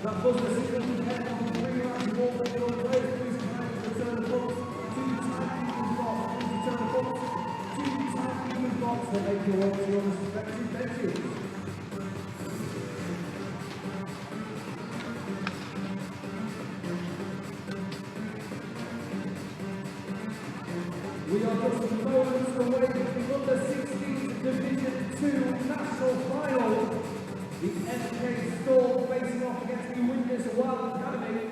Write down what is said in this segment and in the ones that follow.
That was the signal to head on the 3 rounds of all the field players. Please connect to the turn box. 2 timekeepers box. Please turn box. 2 timekeepers box that make your way to your respective benches. We are just moments away from the under-16 Division 2 National Final. The MK Storm facing off against the Widnes Wild Academy.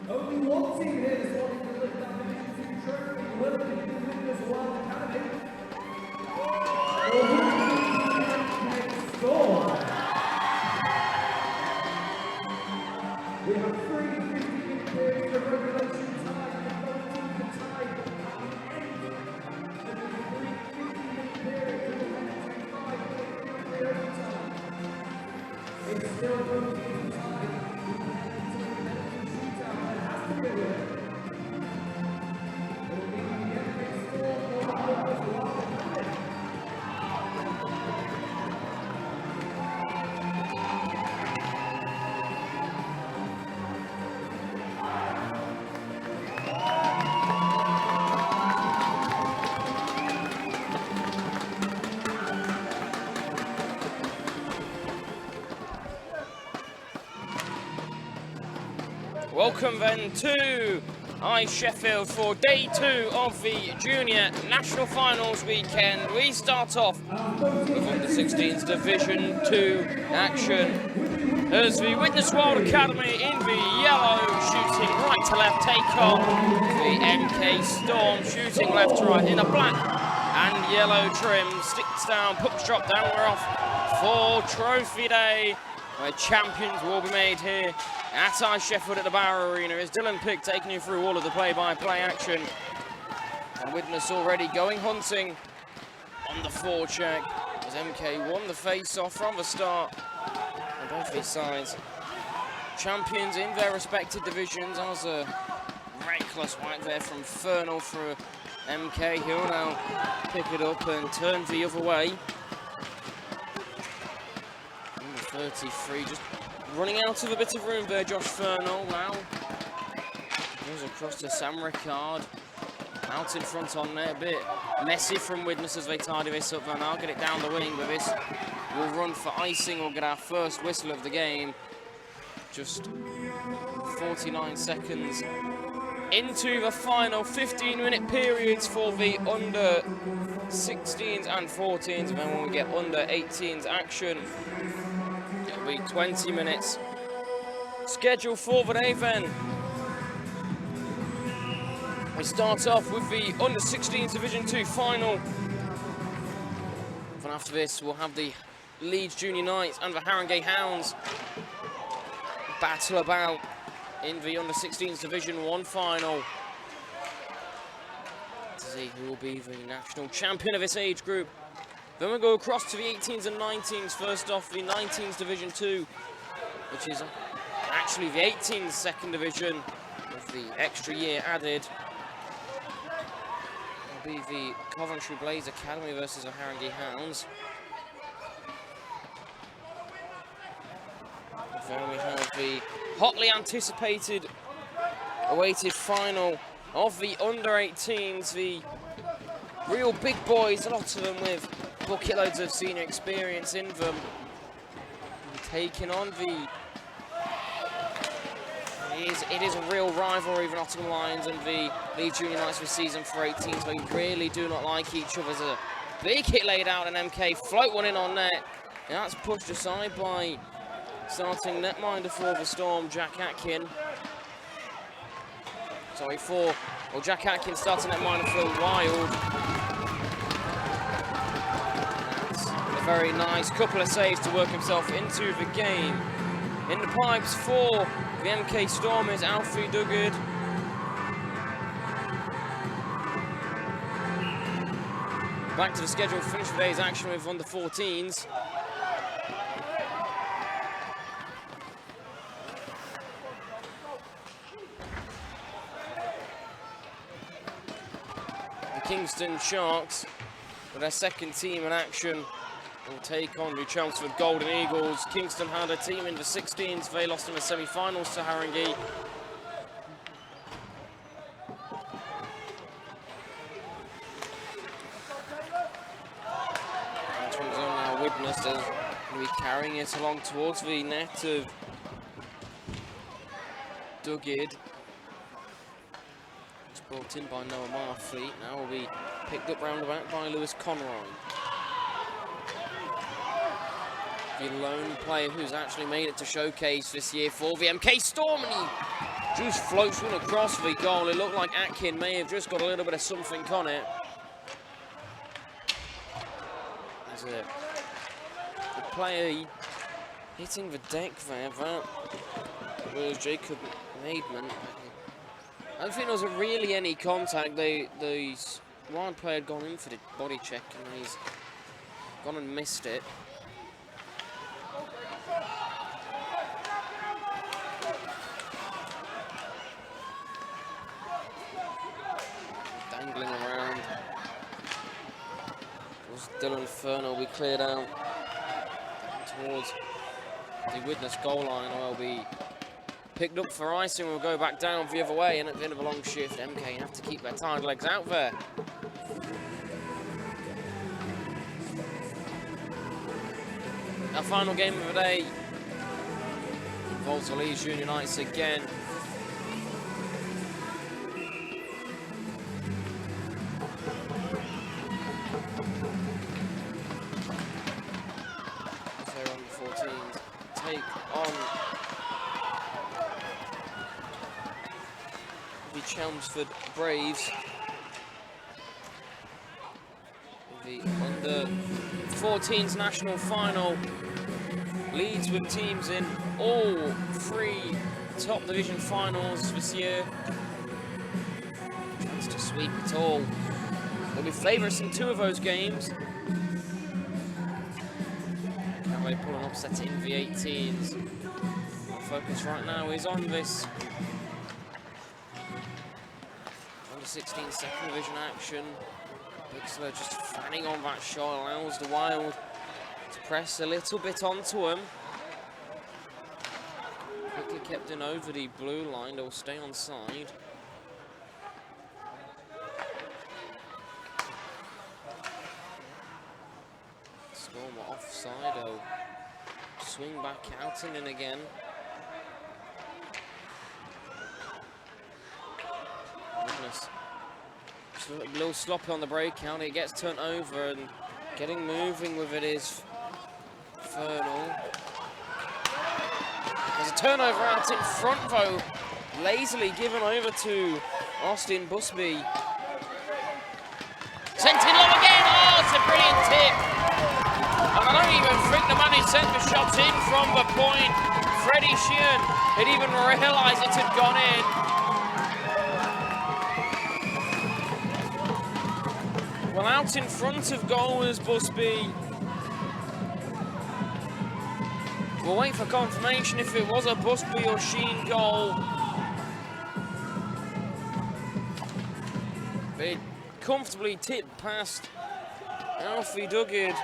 Only one team here this morning to lift that Division 2 trophy. Will it be the Widnes Wild Academy? Or will it be the MK Storm? We have 3 50-minute periods of regulation time and both teams are tied at the end of the 3 50-minute periods of the 1-2-5 overtime. It's still both teams tied until the penalty shootout. There has to be a winner. It will be the MK Storm or the Widnes Wild Academy. Welcome then to Sheffield for day 2 of the Junior National Finals weekend. We start off with under-16s Division 2 action as the Widnes Wild Academy in the yellow shooting right to left take on the MK Storm shooting left to right in a black and yellow trim. Sticks down, pucks drop down, we're off for Trophy Day, where champions will be made here at Sheffield at the Barrow Arena. Is Dylan Pigg taking you through all of the play-by-play action. And Widnes already going hunting on the forecheck as MK won the face-off from the start on both these sides. champions in their respective divisions. That was a reckless whack there from Fernal for MK. He'll now pick it up and turn the other way. Number 33, just running out of a bit of room there, Josh Fernal. Now goes across to Sam Ricard. Out in front on there, a bit messy from Widnes as they tidy this up. Now get it down the wing, but this will run for icing. We'll get our first whistle of the game. Just 49 seconds into the final 15-minute periods for the under 16s and 14s. And then when we get under 18s action, it'll be 20 minutes scheduled for the day then. We start off with the under 16s Division 2 final. And after this, we'll have the Leeds Junior Knights and the Haringey Hounds battle about in the under 16s Division 1 final to see who will be the national champion of this age group. Then we'll go across to the 18s and 19s. First off, the 19s Division 2, which is actually the 18s second division with the extra year added. It'll be the Coventry Blaze Academy versus the Haringey Hounds. Then we have the hotly anticipated, awaited final of the under 18s, the real big boys, a lot of them with bucket loads of senior experience in them, taking on the, it is a real rivalry, the Nottingham Lions and the Leeds Junior Knights this season for 18s. They really do not like each other. There's a big hit laid out, and MK float one in on net, and that's pushed aside by starting netminder for the Storm, Jack Atkin. Sorry, Jack Atkin starting netminder for the Wild. That's a very nice couple of saves to work himself into the game. In the pipes for the MK Storm is Alfie Duggard. Back to the schedule, finish today's action with under 14s. Kingston Sharks, with their second team in action, will take on the Chelmsford Golden Eagles. Kingston had a team in the 16s. They lost in the semi-finals to Haringey. Now Widnes will be carrying it along towards the net of Duggard. Brought in by Noah Marfleet, now will be picked up roundabout by Lewis Conroy. The lone player who's actually made it to showcase this year for the MK Storm, and he just floats one across the goal. It looked like Atkin may have just got a little bit of something on it. There's the player hitting the deck there, that was Jacob Maidman. I don't think there was really any contact. The Wild player had gone in for the body check and he's gone and missed it. Dangling around. Dylan Fernal will be cleared out towards the Widnes goal line. I'll be picked up for icing. We'll go back down the other way, and at the end of a long shift, MK have to keep their tired legs out there. Our final game of the day involves the Leeds Junior Knights again. They're on the 14s. Take on the Chelmsford Braves. The under 14s national final. Leeds with teams in all three top division finals this year. Chance to sweep it all. They'll be favourites in 2 of those games. Can they pull an upset in the 18s? focus right now is on this under 16 second division action. Bixler just fanning on that shot, allows the Wild to press a little bit onto him. Quickly kept in over the blue line, they'll stay on side. Storm offside, they'll swing back out and in again. Widnes just a little sloppy on the breakout, it gets turned over and getting moving with it is Fernal. There's a turnover out in front though, lazily given over to Austin Busby. Sent in low again, oh it's a brilliant tip. And I don't even think the man who sent the shot in from the point, Freddie Sheehan, had even realised it had gone in. Well, out in front of goal was Busby. We'll wait for confirmation if it was a Busby or Sheen goal. But it comfortably tipped past Alfie Duguid.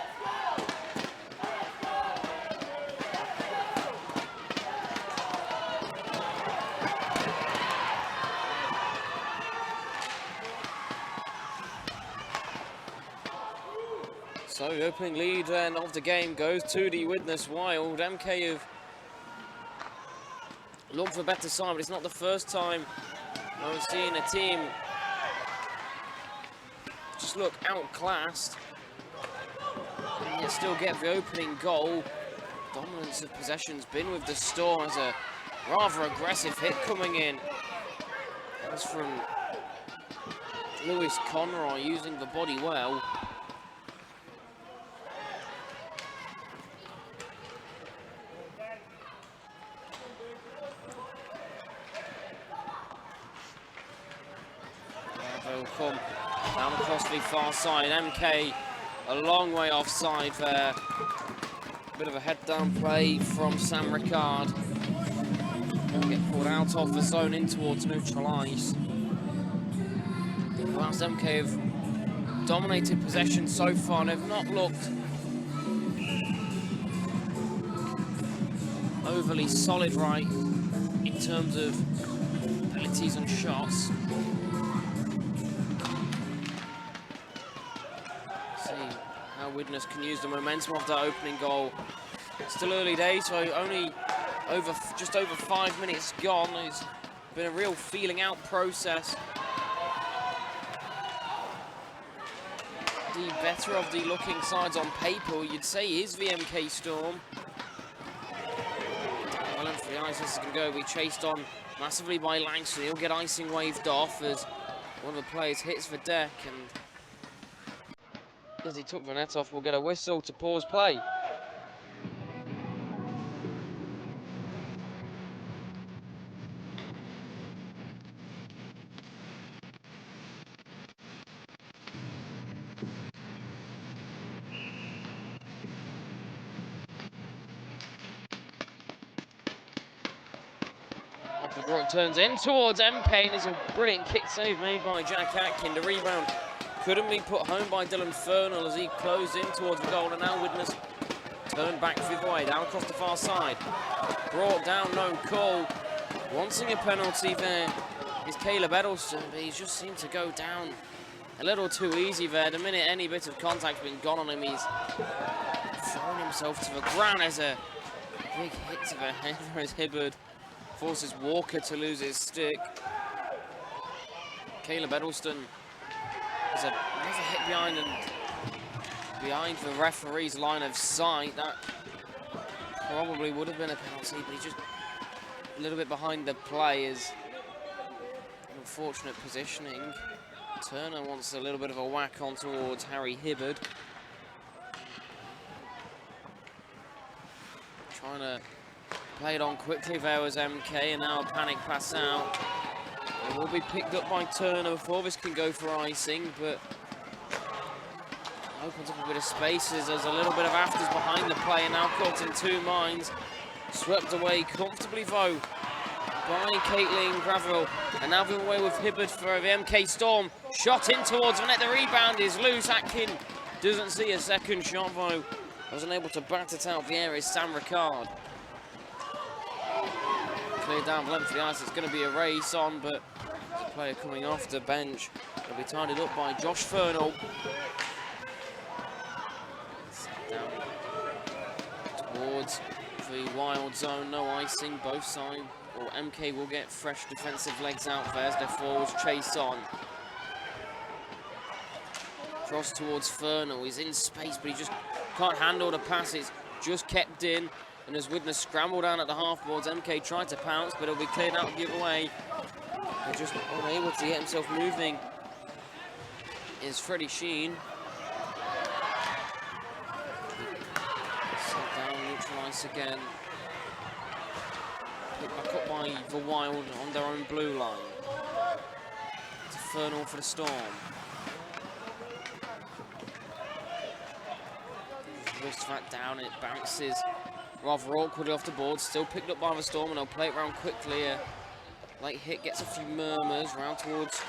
So the opening lead of the game goes to the Widnes Wild. MK have looked for a better side, but it's not the first time I've seen a team just look outclassed and yet still get the opening goal. Dominance of possession's been with the Storm as a rather aggressive hit coming in. That was from Lewis Conroy using the body well. Come down across the far side. MK a long way offside there. Bit of a head down play from Sam Ricard. Get pulled out of the zone in towards neutral ice. Whilst MK have dominated possession so far, they've not looked overly solid right in terms of abilities and shots. Widnes can use the momentum of that opening goal. Still early days, so only just over 5 minutes gone. It's been a real feeling out process. The better of the looking sides on paper, you'd say, is the MK Storm. Well, for the ice, this is going to go be chased on massively by Langston. He'll get icing waved off as one of the players hits the deck, and as he took the net off, we'll get a whistle to pause play. Brook turns in towards M-Payne. It's a brilliant kick save made by Jack Atkin. The rebound couldn't be put home by Dylan Fernal as he closed in towards the goal, and now Widnes turned back the other way, down across the far side. Brought down, no call. Wanting a penalty there is Caleb Edelston, but he's just seemed to go down a little too easy there. The minute any bit of contact's been gone on him, he's thrown himself to the ground. There's a big hit to the head as Hibbard forces Walker to lose his stick. Caleb Edelston is another hit behind the referee's line of sight. That probably would have been a penalty, but he's just a little bit behind the play. Is unfortunate positioning. Turner wants a little bit of a whack on towards Harry Hibbard. Trying to play it on quickly there was MK, and now a panic pass out. It will be picked up by Turner before this can go for icing, but opens up a bit of spaces. There's a little bit of afters behind the play, and now caught in two minds. Swept away comfortably, though, by Caitlin Gravel. And now the away with Hibbard for the MK Storm. Shot in towards the net. The rebound is loose. Atkin doesn't see a second shot, though. Wasn't able to bat it out. The air is Sam Ricard. Cleared down the length of the ice. It's going to be a race on, but the player coming off the bench. It'll be tidied up by Josh Fernall. Down towards the wild zone. No icing, both sides. Or MK will get fresh defensive legs out there as their forwards chase on. Cross towards Fernall. He's in space, but he just can't handle the pass. It's just kept in. And as Widnes scrambled down at the half boards, MK tried to pounce, but it'll be cleared out and give away. And just unable to get himself moving is Freddie Sheen. Set down, neutralised again. Picked back up by the Wild on their own blue line. It's Fernall for the Storm. Wrist that down, it bounces rather awkwardly off the board. Still picked up by the Storm, and they'll play it round quickly. Late hit gets a few murmurs round towards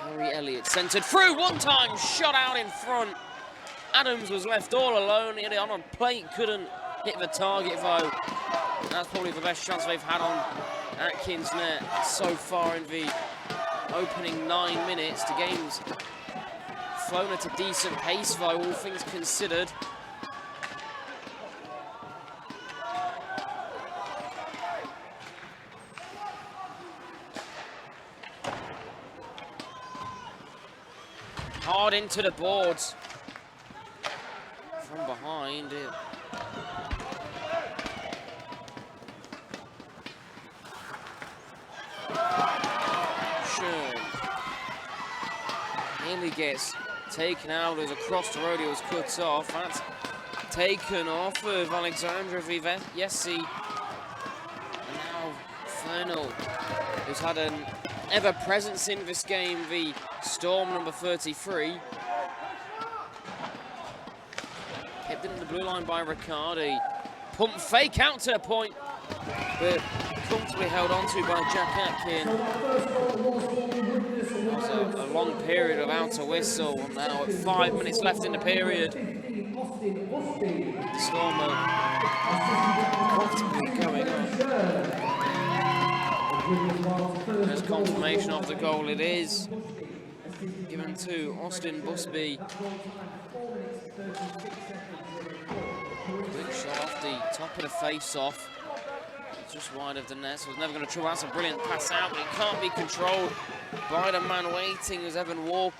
Harry Elliott. Centred through one time, shot out in front. Adams was left all alone. He had it on a plate, couldn't hit the target though. That's probably the best chance they've had on Atkins' net so far in the opening 9 minutes. The game's flown at a decent pace though, all things considered. Hard into the boards. From behind it. Nearly gets taken out as across the rodeo was cut off. That's taken off of Alexandra Vivesi. And now Fernall, who's had an ever-presence in this game, the Storm number 33. Kept in the blue line by Riccardi. Pump fake out to the point, but comfortably held on to by Jack Atkin. It was a long period of outer whistle. Now at 5 minutes left in the period. The Storm are comfortably going on. There's confirmation of the goal. It is given to Austin Busby. Quick shot off the top of the face-off. Just wide of the net, so it's never going to trouble. That's a brilliant pass out, but it can't be controlled by the man waiting as Evan Walk.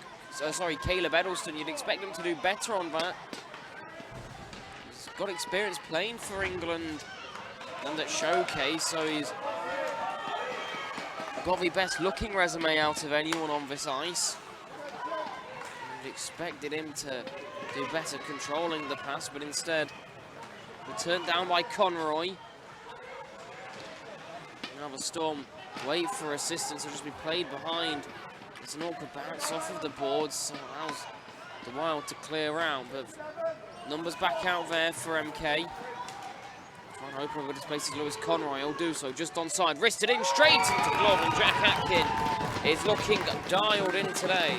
Caleb Edelston. You'd expect him to do better on that. He's got experience playing for England and at Showcase, so he's got the best looking resume out of anyone on this ice. You'd expected him to do better controlling the pass, but instead returned down by Conroy. Now the Storm wait for assistance, will just be played behind. It's an awkward bounce off of the boards, so allows the Wild to clear out, but numbers back out there for MK. Trying to open up this place is Lewis Conroy. He'll do so just onside, wristed in straight into glove, and Jack Atkin is looking dialed in today.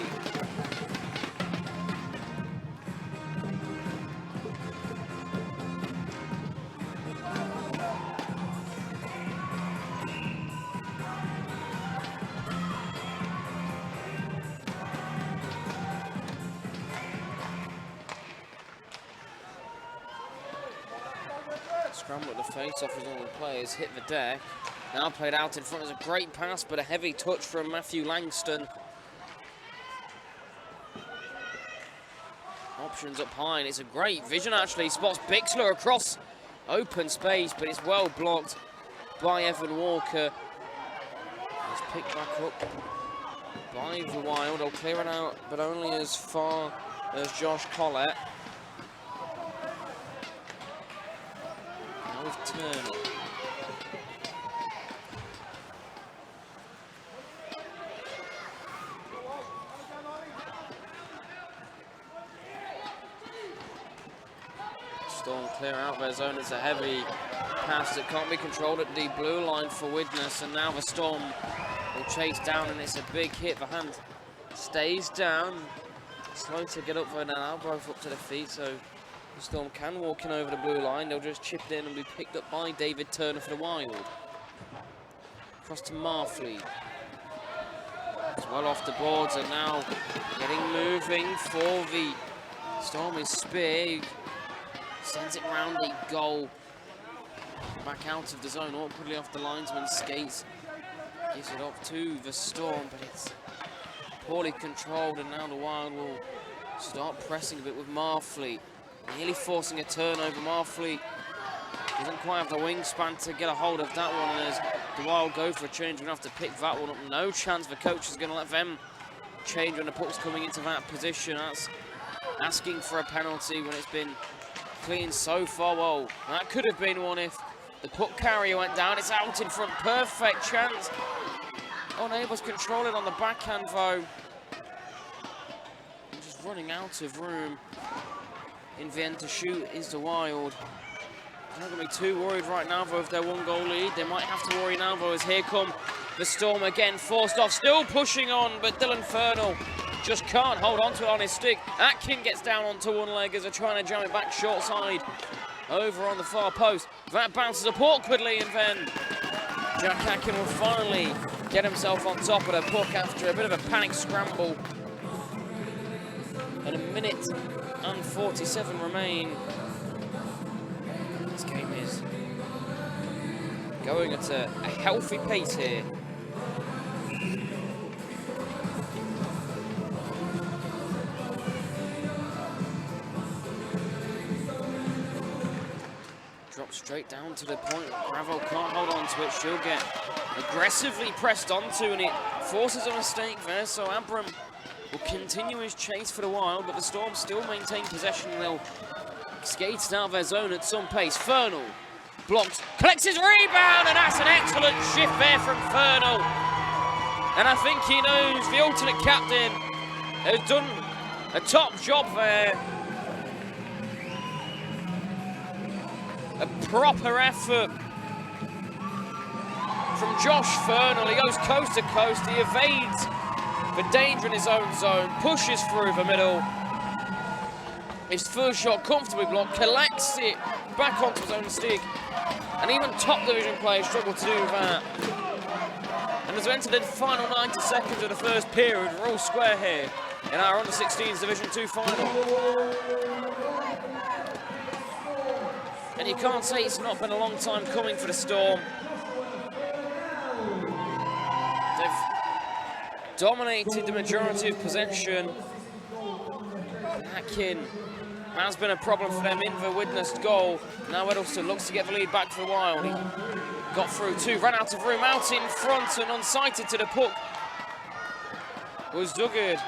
Scramble at the face-off as all the players hit the deck. Now played out in front. It's a great pass, but a heavy touch from Matthew Langston. Options up high, and it's a great vision actually. Spots Bixler across open space, but it's well blocked by Evan Walker. It's picked back up by the Wild. They'll clear it out, but only as far as Josh Collett. Now with Turner. Storm clear out their zone. It's a heavy pass that can't be controlled at the blue line for Widnes, and now the Storm will chase down, and it's a big hit. The hand stays down, slow to get up there now, both up to the feet, so the Storm can walk in over the blue line. They'll just chip it in and be picked up by David Turner for the Wild. Across to Marfleet. It's well off the boards, and now getting moving for the Storm is Spear. Sends it round the goal. Back out of the zone, awkwardly off the linesman's skates. Gives it off to the Storm, but it's poorly controlled, and now the Wild will start pressing a bit with Marfleet. Nearly forcing a turnover. Marfleet doesn't quite have the wingspan to get a hold of that one, and as the Wild go for a change, we're going to have to pick that one up. No chance the coach is going to let them change when the puck's coming into that position. That's asking for a penalty when it's been clean so far. Well, that could have been one if the puck carrier went down. It's out in front, perfect chance. Unable to control it on the backhand though. And just running out of room in the end to shoot is the Wild. They're not going to be too worried right now though if they're 1-goal lead. They might have to worry now though, as here come the Storm again, forced off, still pushing on, but Dylan Fernall just can't hold on to it on his stick. Atkin gets down onto one leg as they're trying to jam it back short side over on the far post. That bounces up awkwardly, and then Jack Atkin will finally get himself on top of the puck after a bit of a panic scramble. And a minute and 47 remain. This game is going at a healthy pace here. Drops straight down to the point. Gravel can't hold on to it. She'll get aggressively pressed onto, and it forces a mistake there. So Abram will continue his chase for the Wild, but the Storm still maintain possession. They'll skate out of their zone at some pace. Fernall blocks, collects his rebound, and that's an excellent shift there from Fernall. And I think he knows the alternate captain has done a top job there. A proper effort from Josh Fernall. He goes coast to coast. He evades the danger in his own zone, pushes through the middle. His first shot comfortably blocked, collects it back onto his own stick, and even top division players struggle to do that. And as we enter the final 90 seconds of the first period, we're all square here in our under-16s Division 2 final. And you can't say it's not been a long time coming for the Storm. They've dominated the majority of possession. Atkin has been a problem for them in the Widnes goal. Now Edelson looks to get the lead back for a while. He got through two, ran out of room, out in front and unsighted to the puck was Duggard.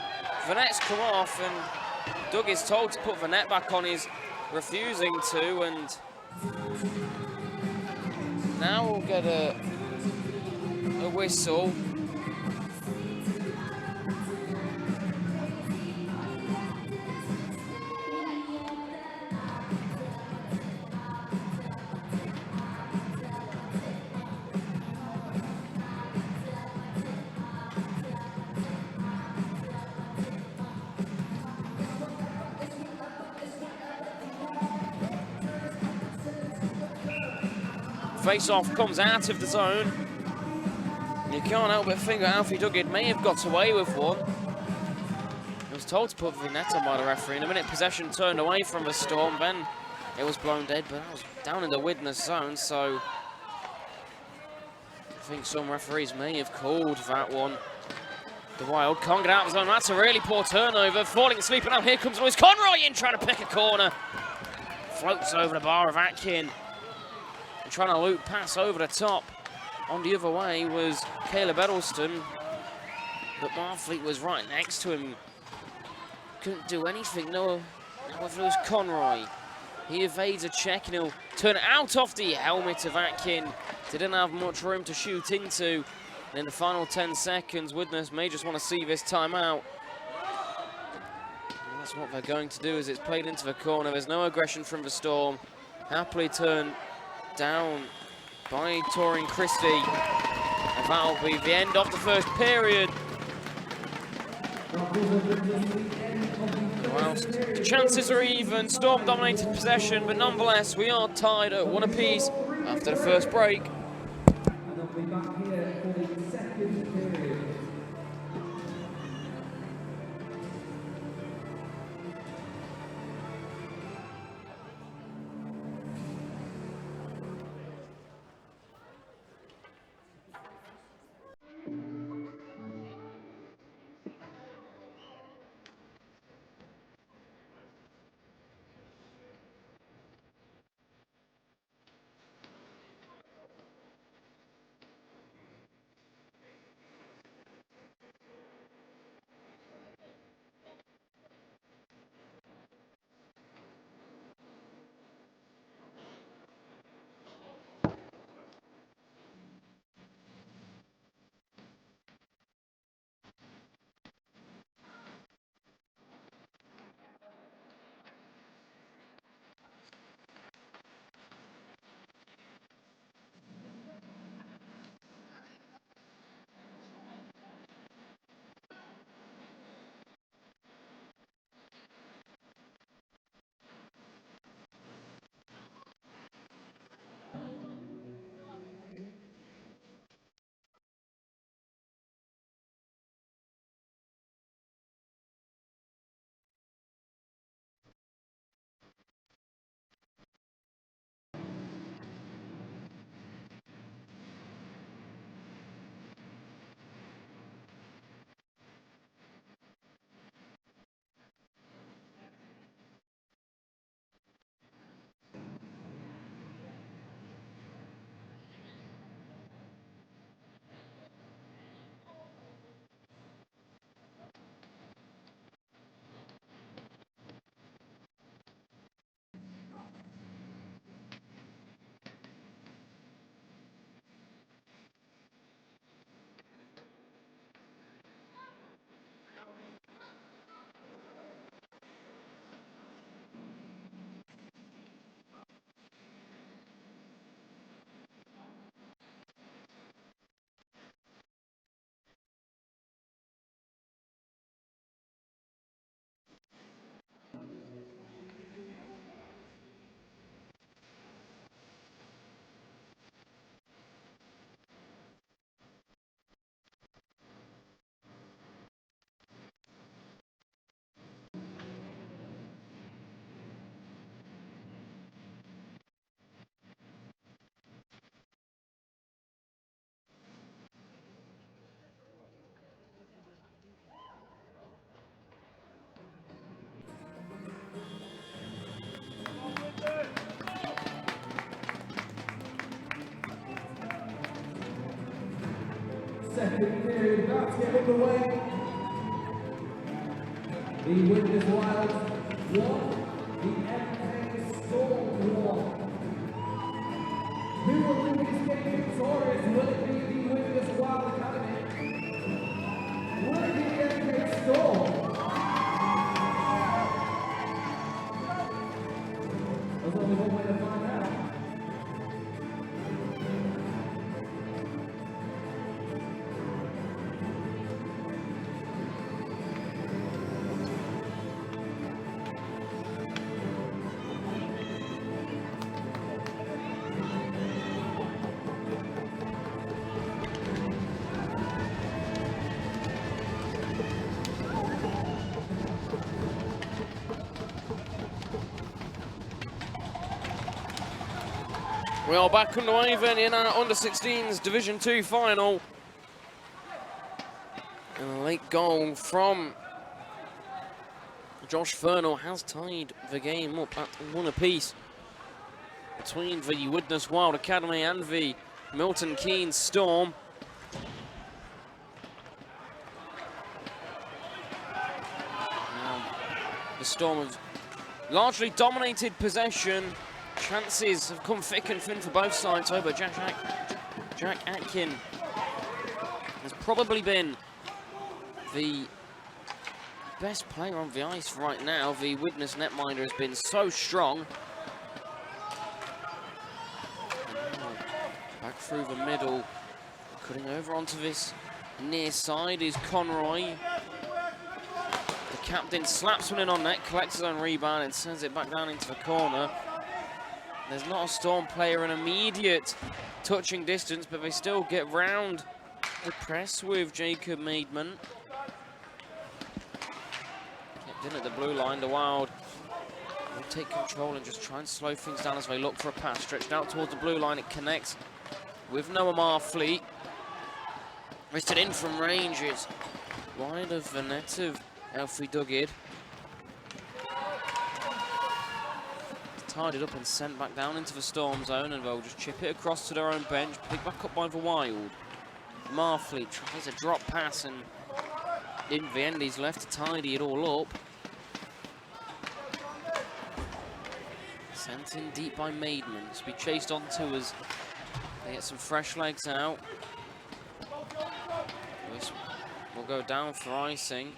The net's come off, and Doug is told to put the net back on. He's refusing to, and now we'll get a whistle. Face-off comes out of the zone. You can't help but think that Alfie Duggard may have got away with one. He was told to put the net on by the referee. In a minute, possession turned away from the Storm. Then it was blown dead, but that was down in the Widnes zone, so I think some referees may have called that one. The Wild can't get out of the zone. That's a really poor turnover. Falling asleep, and now here comes Lewis Conroy in, trying to pick a corner. Floats over the bar of Atkin. Trying to loop pass over the top. On the other way was Caleb Edelston, but Marfleet was right next to him. Couldn't do anything. No, if it was Conroy. He evades a check, and he'll turn it out off the helmet of Atkin. Didn't have much room to shoot into. And in the final 10 seconds, Widnes may just want to see this time out. That's what they're going to do as it's played into the corner. There's no aggression from the Storm. Happily turned down by Taurine Christie. And that'll be the end of the first period. Whilst the chances are even, Storm dominated possession, but nonetheless we are tied at 1 apiece after the first break. And they'll be back here for the second period. Second period about to get underway. The Widnes Wild 1, the MK Storm 1. Who will leave this game victorious? Will it be the Widnes Wild Academy? Will it be the MK Storm? There's only one way to find out. We are back underway then in our under-16s Division 2 final. And a late goal from Josh Fernall has tied the game up at 1 apiece between the Widnes Wild Academy and the Milton Keynes Storm. Now, the Storm have largely dominated possession. Chances have come thick and thin for both sides, but Jack Atkin has probably been the best player on the ice right now. The Widnes netminder has been so strong. Back through the middle, cutting over onto this near side is Conroy. The captain slaps one in on net, collects his own rebound and sends it back down into the corner. There's not a Storm player in immediate touching distance, but they still get round the press with Jacob Maidman. Kept in at the blue line, the Wild will take control and just try and slow things down as they look for a pass. Stretched out towards the blue line, it connects with Noah Marfleet. Wristed in from range, it's wide of the net of Elfie Duguid. Tied it up and sent back down into the Storm zone, and they'll just chip it across to their own bench, picked back up by the Wild. Marfleet tries a drop pass, and in the end he's left to tidy it all up. Sent in deep by Maidman, to be chased onto as they get some fresh legs out. This will go down for icing.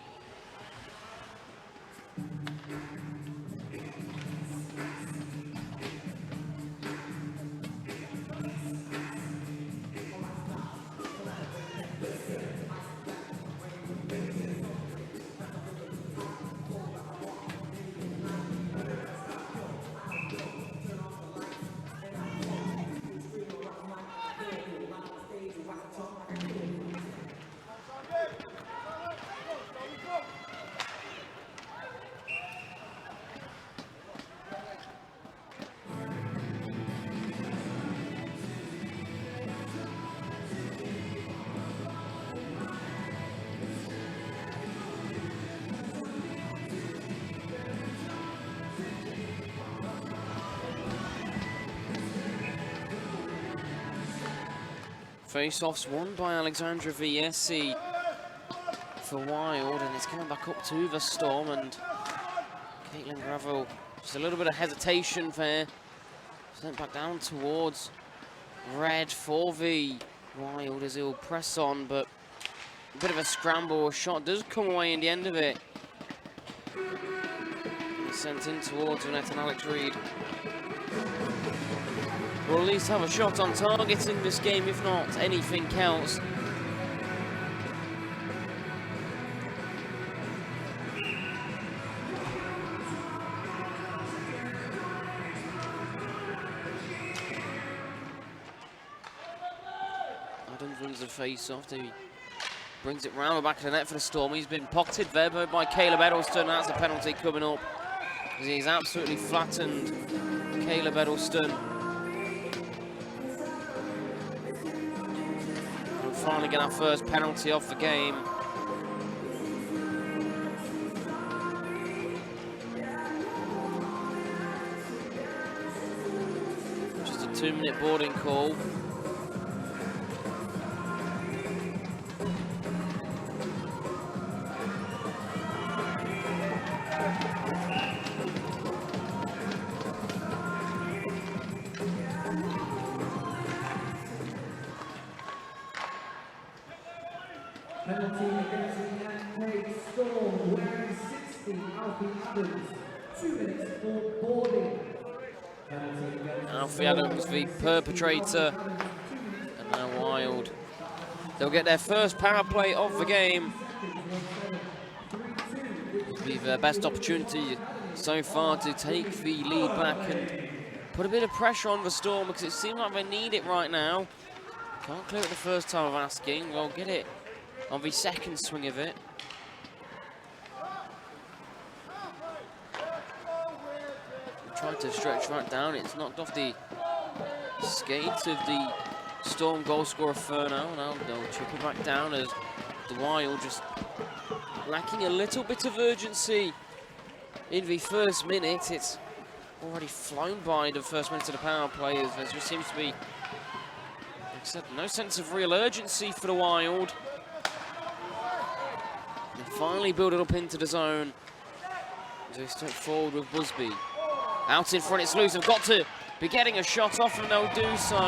Face-offs won by Alexandra Viesi for Wild, and it's coming back up to the Storm, and Caitlin Gravel, just a little bit of hesitation there. Sent back down towards Red for the Wild as he'll press on, but a bit of a scramble. A shot does come away in the end of it. He's sent in towards the net, and Alex Reed will at least have a shot on target in this game, if not anything else. Adams wins the face-off. He brings it round the back of the net for the Storm. He's been pocketed there by Caleb Edelston. That's a penalty coming up, as he's absolutely flattened Caleb Edelston. Finally get our first penalty off the game. Just a 2-minute boarding call. Penalty against the UK Storm, wearing 60, Alfie Adams. 2 minutes for boarding. Alfie Adams, the perpetrator, and now Wild. They'll get their first power play of the game. It'll be their best opportunity so far to take the lead back and put a bit of pressure on the Storm, because it seems like they need it right now. Can't clear it the first time of asking. Well, get it on the second swing of it. Tried to stretch right down. It's knocked off the skates of the Storm goal scorer Furno. Now they'll chip it back down as the Wild just lacking a little bit of urgency in the first minute. It's already flown by the first minute of the power play, as there just seems to be no sense of real urgency for the Wild. They finally build it up into the zone as they step forward with Busby. Out in front, it's loose. They've got to be getting a shot off, and they'll do so.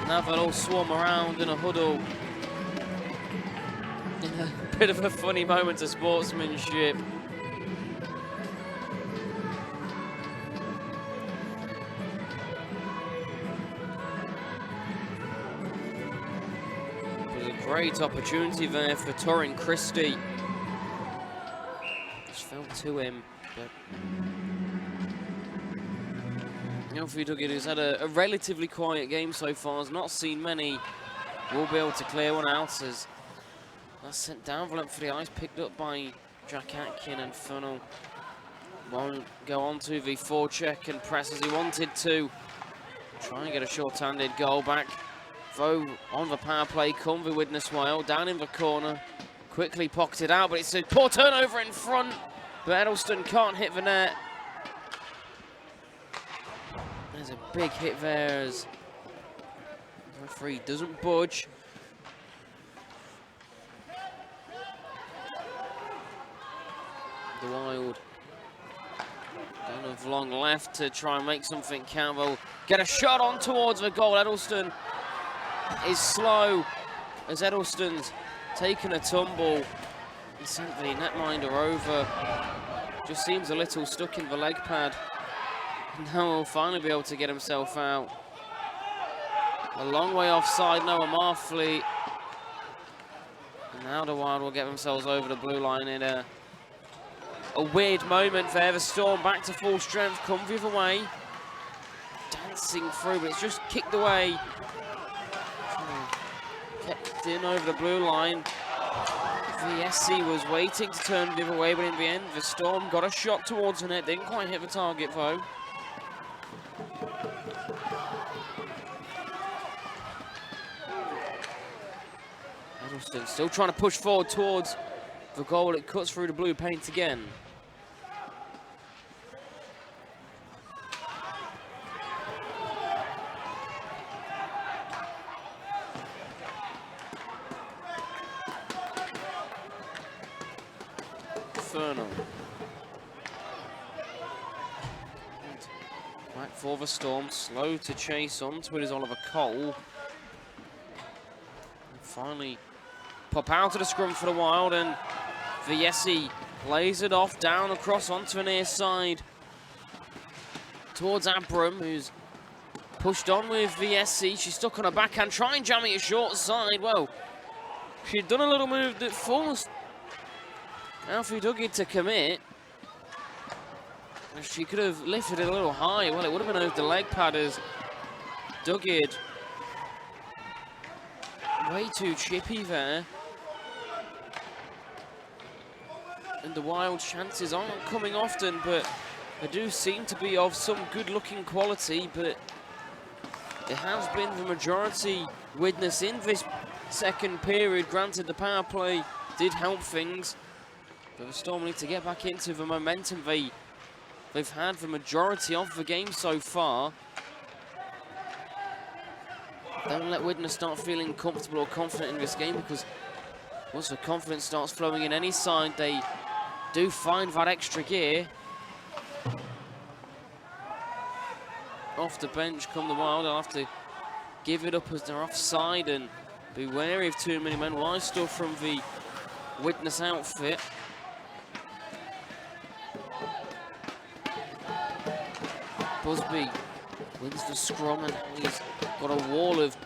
Now they'll all swarm around in a huddle in A bit of a funny moment of sportsmanship. It was a great opportunity there for Torrin Christie. Just fell to him, but Alfie Duggett, who's had a relatively quiet game so far, has not seen many, will be able to clear one out as that's sent down for the eyes, picked up by Jack Atkin, and Funnel won't go on to the forecheck and press as he wanted to. Try and get a short-handed goal back. Though on the power play, come the Widnes Wild, down in the corner, quickly pocketed out, but it's a poor turnover in front, but Edelston can't hit the net. There's a big hit there as the referee doesn't budge. The Wild down of long left to try and make something count. They'll get a shot on towards the goal. Edelston is slow as Edelston's taken a tumble and sent the netminder over. Just seems a little stuck in the leg pad. Now he'll finally be able to get himself out. A long way offside, Noah Marfleet. And now the Wild will get themselves over the blue line in a weird moment there. The Storm back to full strength, come the other way. Dancing through, but it's just kicked away. Kept in over the blue line. VSC was waiting to turn the other way, but in the end, the Storm got a shot towards the net. Didn't quite hit the target, though. Edelston still trying to push forward towards the goal. It cuts through the blue paint again. Back for the Storm, slow to chase onto it is Oliver Cole. And finally pop out of the scrum for the Wild, and Viesi lays it off down across onto the near side towards Abram, who's pushed on with VSC. She's stuck on her backhand, trying jamming it short side. Well, she'd done a little move that forced Alfie Duggett to commit. She could have lifted it a little high. Well, it would have been over the leg pad as Duggett. Way too chippy there. And the Wild chances aren't coming often, but they do seem to be of some good-looking quality, but it has been the majority Widnes in this second period. Granted, the power play did help things, but the Storm need to get back into the momentum they've had the majority of the game so far. Don't let Widnes start feeling comfortable or confident in this game, because once the confidence starts flowing in any side, they do find that extra gear. Off the bench come the Wild. They'll have to give it up as they're offside and be wary of too many men. Wide stuff from the Widnes outfit. Busby wins the scrum, and he's got a wall of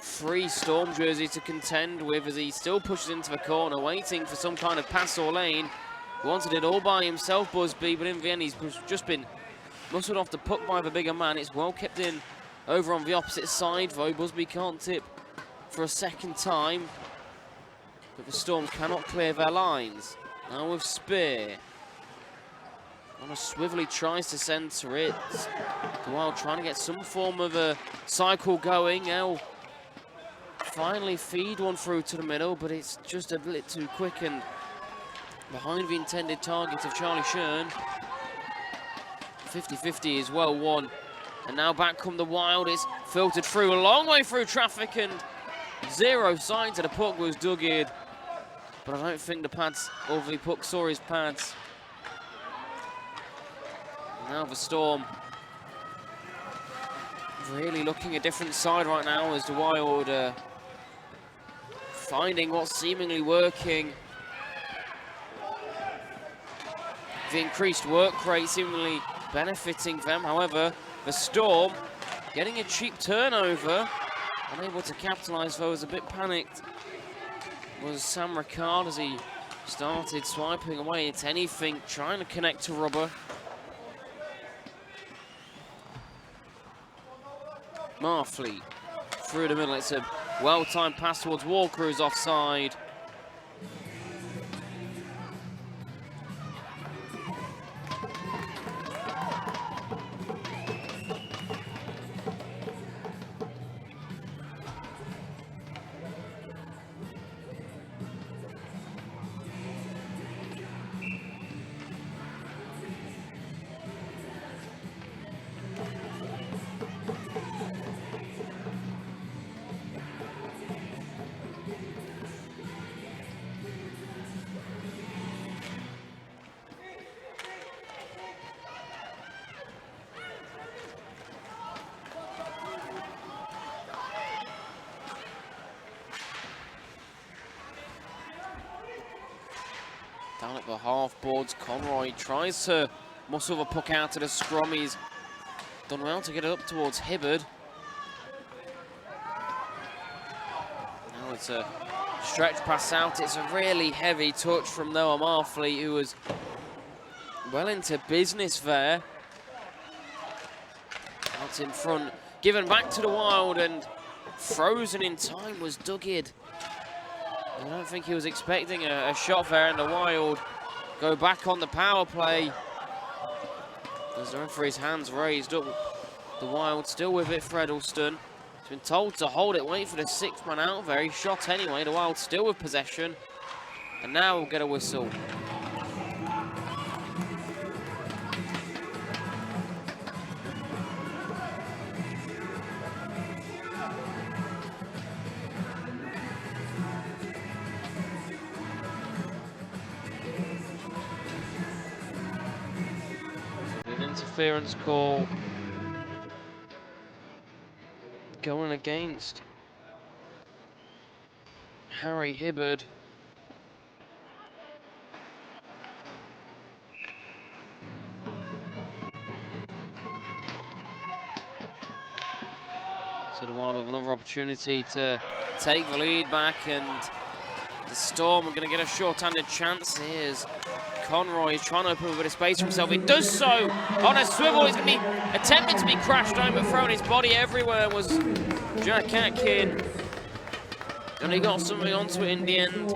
3 Storm jerseys to contend with as he still pushes into the corner, waiting for some kind of pass or lane. He wanted it all by himself, Busby, but in the end he's just been muscled off the puck by the bigger man. It's well kept in over on the opposite side, though. Busby can't tip for a second time, but the Storm cannot clear their lines. Now with Spear. Connor Swivelly tries to centre it. The Wild trying to get some form of a cycle going. Now finally feed one through to the middle, but it's just a bit too quick and behind the intended target of Charlie Shern. 50-50 is well won. And now back come the Wild. It's filtered through a long way through traffic, and zero sign to the puck was Duggett. But I don't think the pads or the puck saw his pads. Now the Storm really looking a different side right now as the Wild finding what's seemingly working. The increased work rate seemingly benefiting them. However, the Storm getting a cheap turnover. Unable to capitalise, though, was a bit panicked. Was Sam Ricard as he started swiping away at anything, trying to connect to Rubber. Marfleet through the middle. It's a well-timed pass towards Walker, who's offside. Down at the half boards, Conroy tries to muscle the puck out to the scrum. He's done well to get it up towards Hibbard. Now it's a stretch pass out. It's a really heavy touch from Noah Marfleet, who was well into business there. Out in front, given back to the Wild, and frozen in time was Dugged. I don't think he was expecting a shot there, and the Wild go back on the power play. As the referee's hands raised up, the Wild still with it for Edelston. He's been told to hold it, wait for the sixth man out there. He shot anyway, the Wild still with possession. And now we'll get a whistle. Interference call going against Harry Hibbard. So the Wild have another opportunity to take the lead back, and the Storm are going to get a short-handed chance. Here's Conroy is trying to open a bit of space for himself. He does so on a swivel. He's going to be attempting to be crashed on, but throwing his body everywhere was Jack Atkin. And he got something onto it in the end.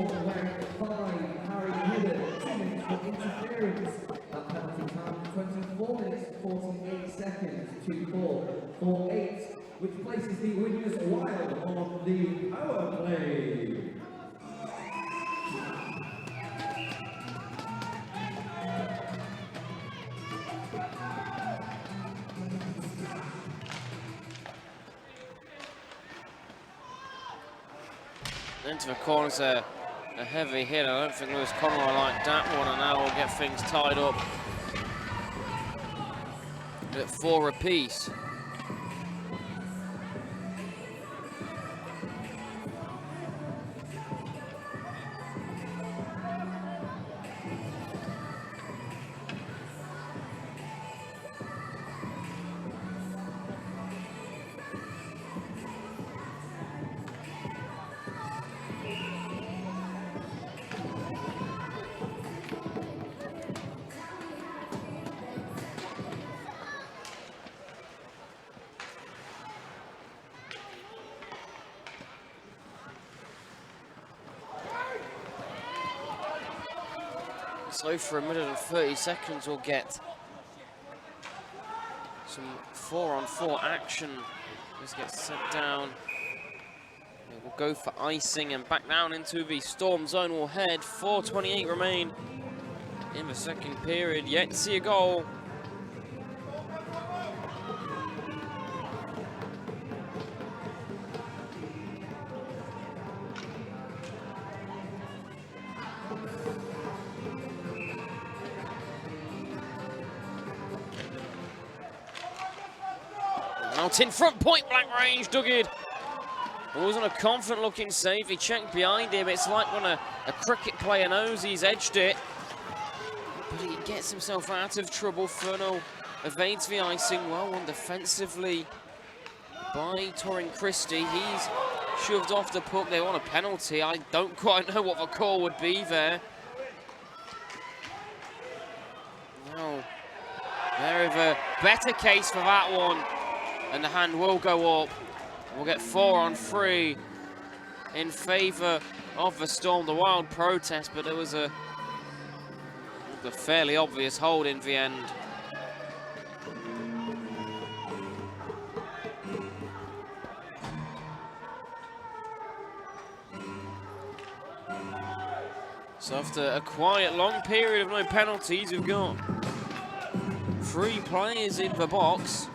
Which places the Widnes Wild on the power play. Into the corner's a heavy hit. I don't think Lewis Conroy liked that one, and now we'll get things tied up at 4 apiece. So for a minute and 30 seconds, we'll get some 4-on-4 action. Just get set down. It will go for icing and back down into the Storm zone. Will head. 4:28 remain in the second period. Yet to see a goal. Out in front, point blank range, Dugged. It wasn't a confident looking save. He checked behind him. It's like when a cricket player knows he's edged it. But he gets himself out of trouble. Furno evades the icing. Well won defensively by Torin Christie. He's shoved off the puck. They want a penalty. I don't quite know what the call would be there. No. There is a better case for that one. And the hand will go up. We'll get 4 on 3 in favour of the Storm. The Wild protest, but there was a fairly obvious hold in the end. So after a quiet, long period of no penalties, we've got 3 players in the box.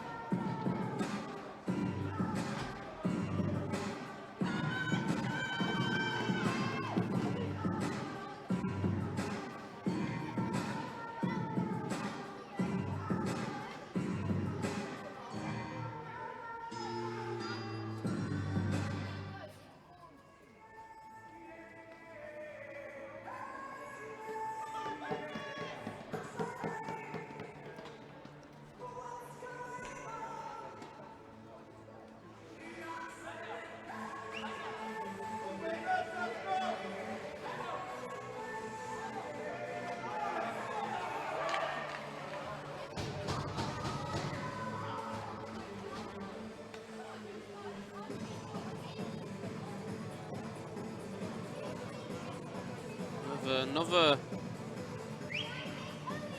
Another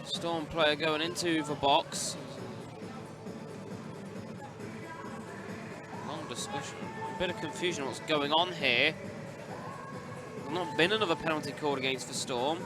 Storm player going into the box. Long discussion, a bit of confusion on what's going on here. There's not been another penalty called against the Storm.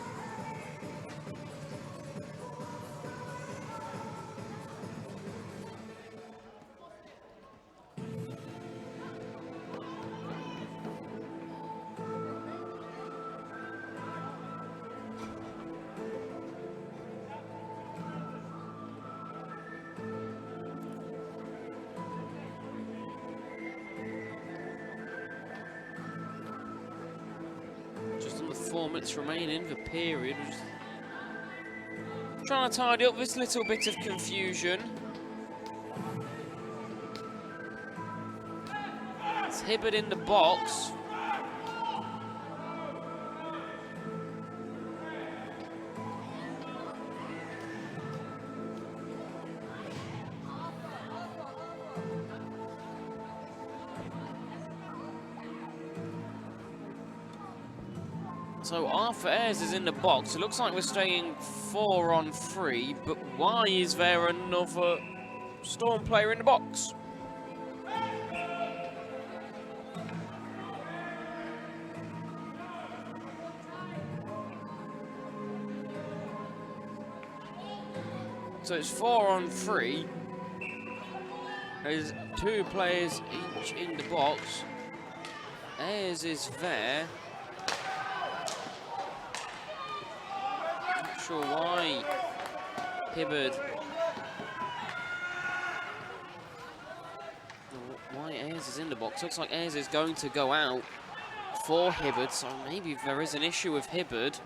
Just under 4 minutes remain in the period. Just trying to tidy up this little bit of confusion. It's Hibbard in the box. So Arthur Ayres is in the box. It looks like we're staying 4 on 3, but why is there another Storm player in the box? So it's 4 on 3. There's 2 players each in the box. Ayres is there. Sure why Hibbard, why Ayres is in the box. Looks like Ayres is going to go out for Hibbard, so maybe there is an issue with Hibbard.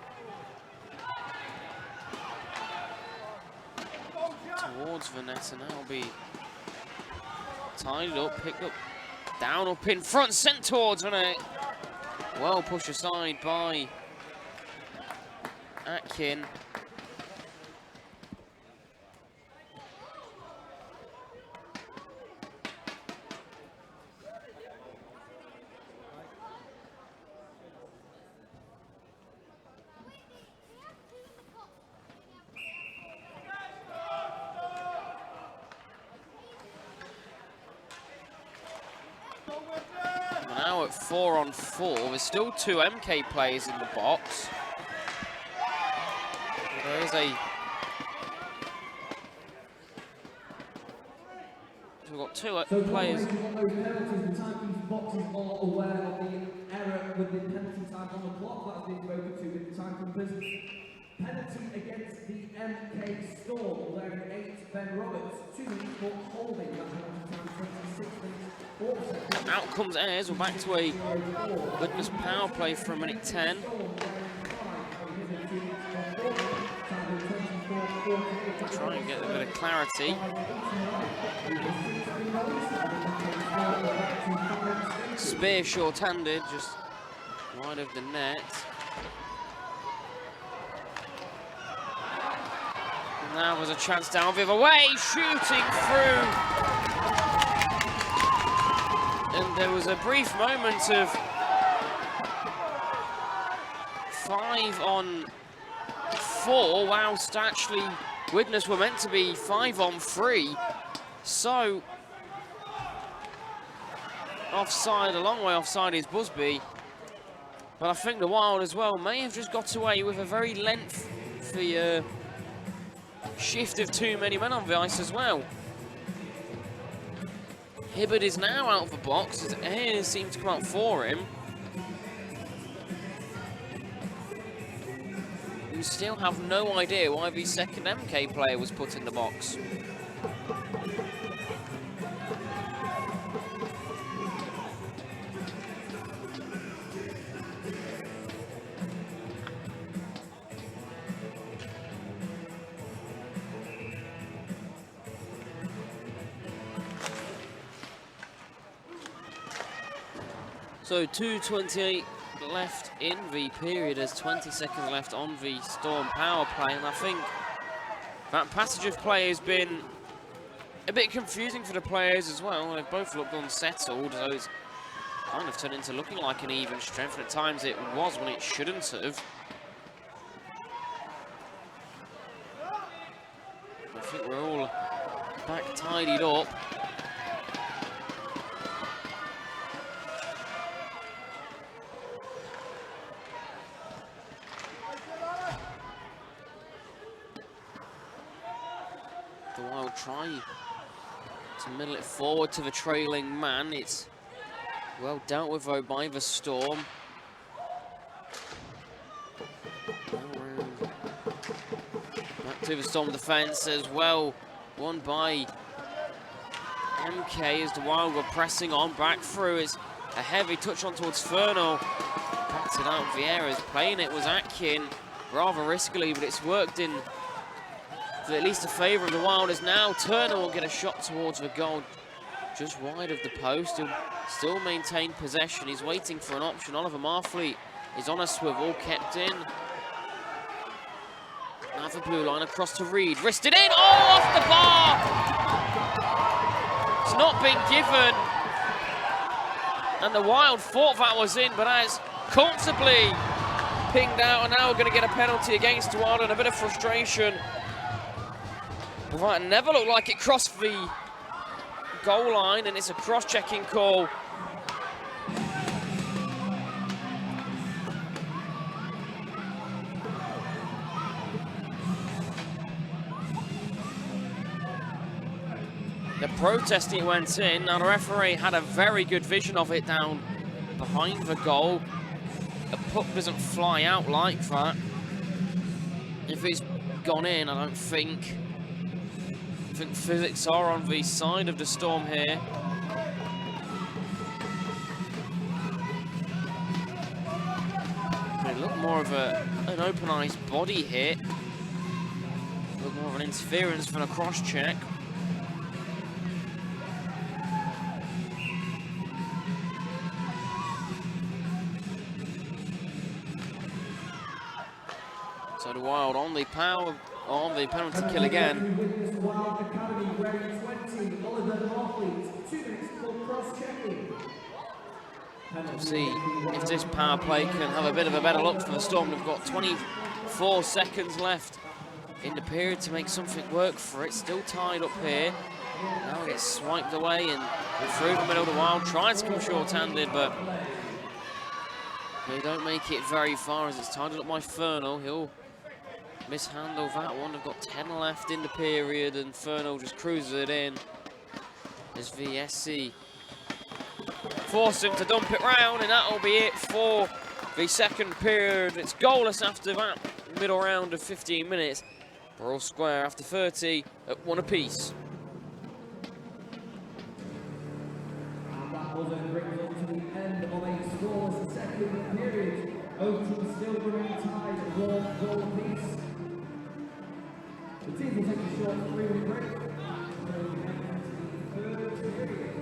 Towards the net, and that'll be tied up, picked up, down, up in front, sent towards the net. Well pushed aside by Atkin. Now at 4 on 4, there's still 2 MK players in the box. There is a... So we've got 2 players. The timekeeping boxes are aware of the error with the penalty time on the clock that's been spoken to with the timekeepers. Penalty against the MK Storm, wearing 8 Ben Roberts, 2 minutes for holding that penalty time, 26 minutes Out comes Ayres. We're back to a Widnes power play for a minute 10. Try and get a bit of clarity. Spear short-handed, just wide of the net. And now there's a chance down the other way, shooting through. And there was a brief moment of 5 on 4, whilst actually Widnes were meant to be 5 on 3. So, offside, a long way offside is Busby. But I think the Wild as well may have just got away with a very lengthy shift of too many men on the ice as well. Hibbard is now out of the box as Ayres seems to come out for him. We still have no idea why the second MK player was put in the box. So 2:28 left in the period. There's 20 seconds left on the Storm power play, and I think that passage of play has been a bit confusing for the players as well. They've both looked unsettled, so it's kind of turned into looking like an even strength, and at times it was when it shouldn't have. I think we're all back tidied up. The Wild try to middle it forward to the trailing man. It's well dealt with though by the Storm. Back to the Storm defence as well. Won by MK as the Wild were pressing on. Back through. It's a heavy touch on towards Fernal. Backed it out of the areas. Playing it was Atkin rather riskily, but it's worked in at least a favour of the Wild. As now Turner will get a shot towards the goal just wide of the post. He'll still maintain possession. He's waiting for an option. Oliver Marfleet is on a swivel, kept in. Now the blue line across to Reed, wristed in, oh, off the bar! It's not been given, and the Wild thought that was in, but as comfortably pinged out, and now we're going to get a penalty against the Wild, and a bit of frustration. Right, never looked like it crossed the goal line, and it's a cross-checking call. The protesting went in. Now the referee had a very good vision of it down behind the goal. A puck doesn't fly out like that. If it's gone in, I don't think. I think physics are on the side of the Storm here. But it looked more of an open ice body hit. Looked more of an interference than a cross check. So the Wild on the power, on the penalty kill again. We'll see if this power play can have a bit of a better look for the Storm. They've got 24 seconds left in the period to make something work for it. Still tied up here. Now it gets swiped away and through the middle. The Wild tries to come short-handed, but they don't make it very far as it's tied up by Fernal. He'll mishandle that one. They've got 10 left in the period, and Fernal just cruises it in as VSC force him to dump it round, and that'll be it for the second period. It's goalless after that middle round of 15 minutes. We're all square after 30 at 1 apiece. second period. Both teams still remain tied at 1 goal apiece. The teams will take a short 3-minute break. So we head into the third period.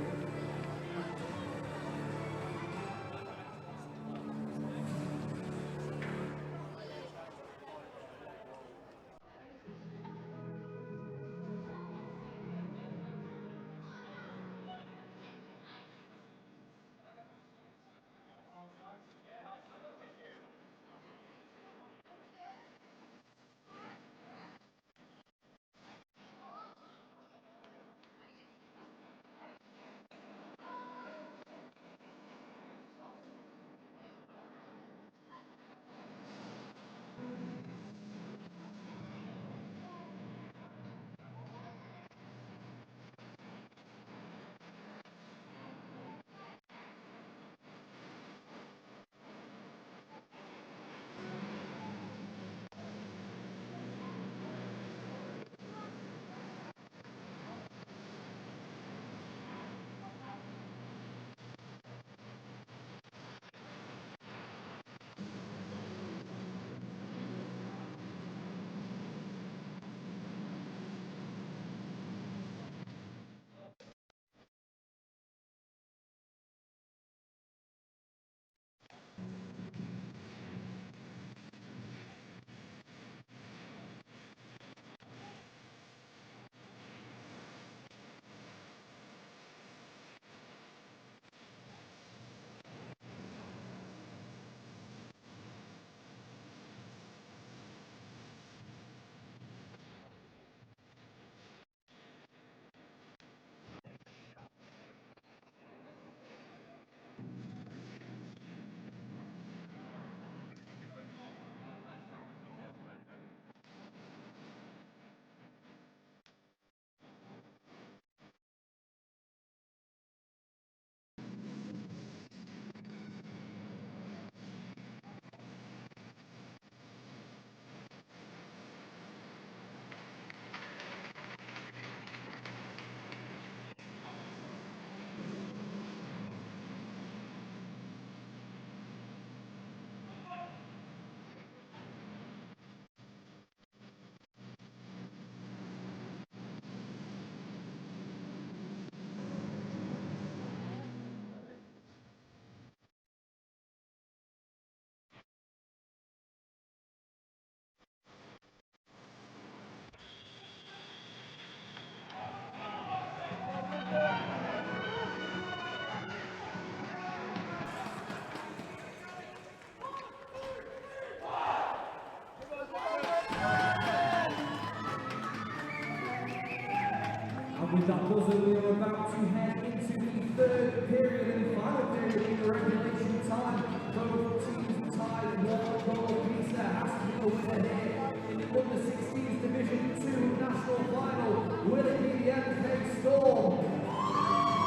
And with that buzzer, we are about to head into the third period and final period in the regulation time. Both teams tied 1 goal apiece. There has to be a winner here in the U16 Division 2 National Final. Will it be the MK Storm?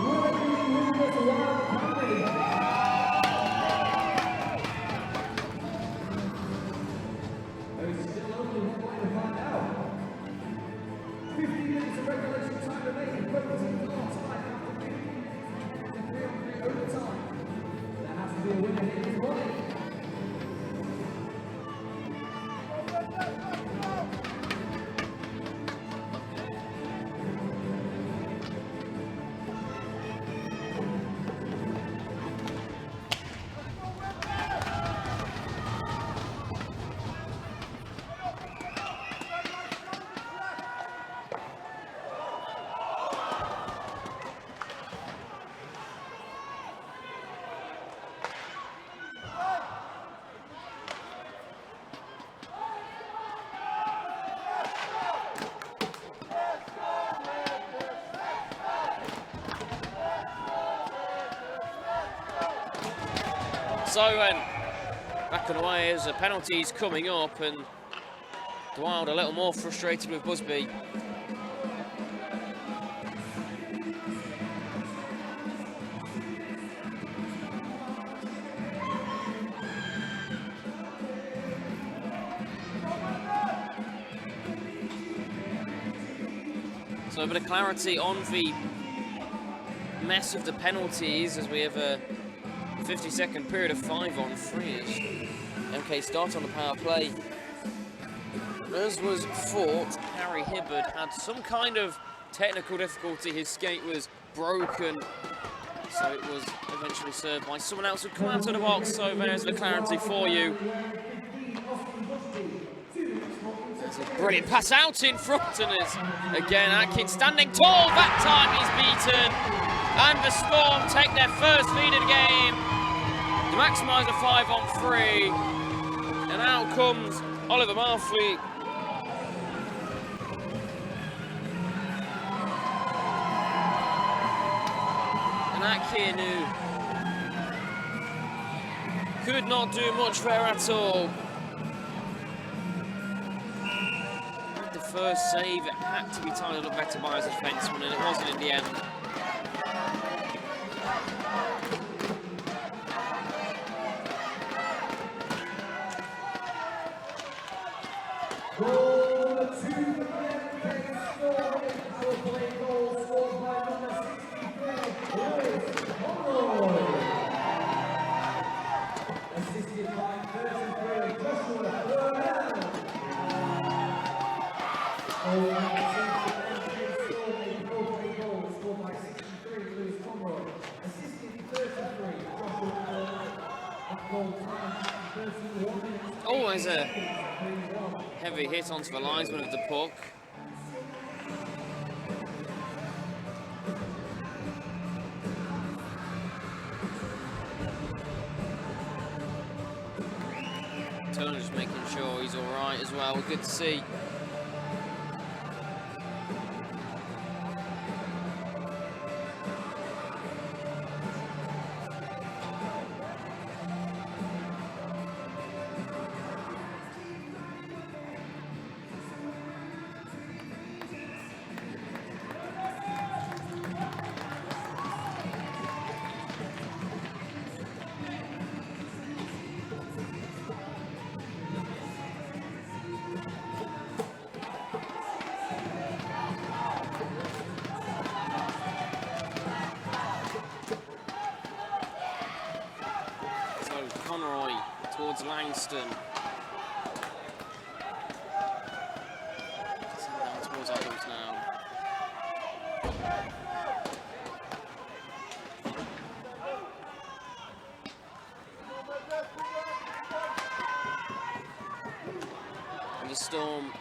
Will it be the Widnes Wild Academy? There is still only one way to find out. 15 minutes of regulation time remaining. Both teams are tied after 15 minutes to 3-on-3 overtime. There has to be a winner here this morning. So back and away as the penalties coming up, and the Wild a little more frustrated with Busby. So a bit of clarity on the mess of the penalties as we have 52nd period of 5-on-3 as MK start on the power play. As was thought, Harry Hibbard had some kind of technical difficulty. His skate was broken, so it was eventually served by someone else who come out of the box. So there's the clarity for you. That's a brilliant pass out in front, and it's again Atkins standing tall. That time he's beaten, and the Storm take their first lead of the game to maximise the 5-on-3. And out comes Oliver Marfleet. And Atkin, who could not do much there at all. The first save, it had to be tied up better by his defenseman, and it wasn't in the end. Always a heavy hit onto the linesman of the puck. Turner just making sure he's all right as well. Good to see. Towards Langston. Down towards Adams now. And the Storm,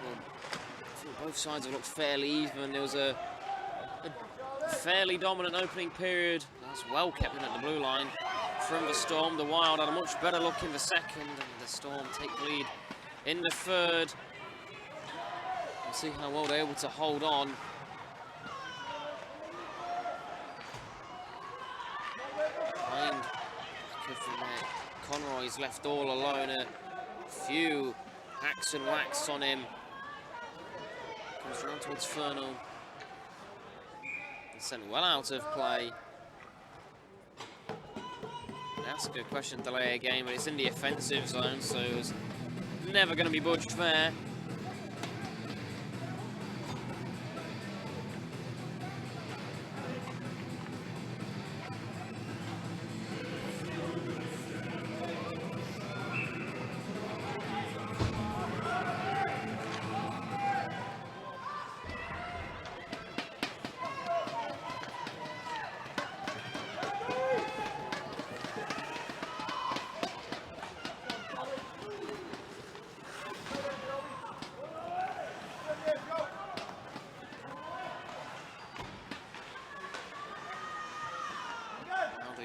well, both sides have looked fairly even. There was a fairly dominant opening period. That's well kept in at the blue line. From the Storm, the Wild had a much better look in the second, and the Storm take the lead in the third. We'll see how well they're able to hold on. Behind Conroy's left all alone. A few hacks and whacks on him. Comes round towards Fernal. Sent well out of play. That's a good question, delay a game, but it's in the offensive zone, so it's never going to be budged there.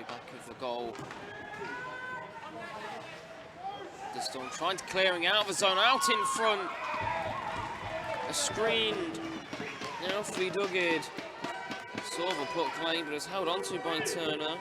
Back of the goal. The Storm trying to clearing out the zone, out in front. A screened Alfie Dugged. Saw the puck lane, but is held onto by Turner.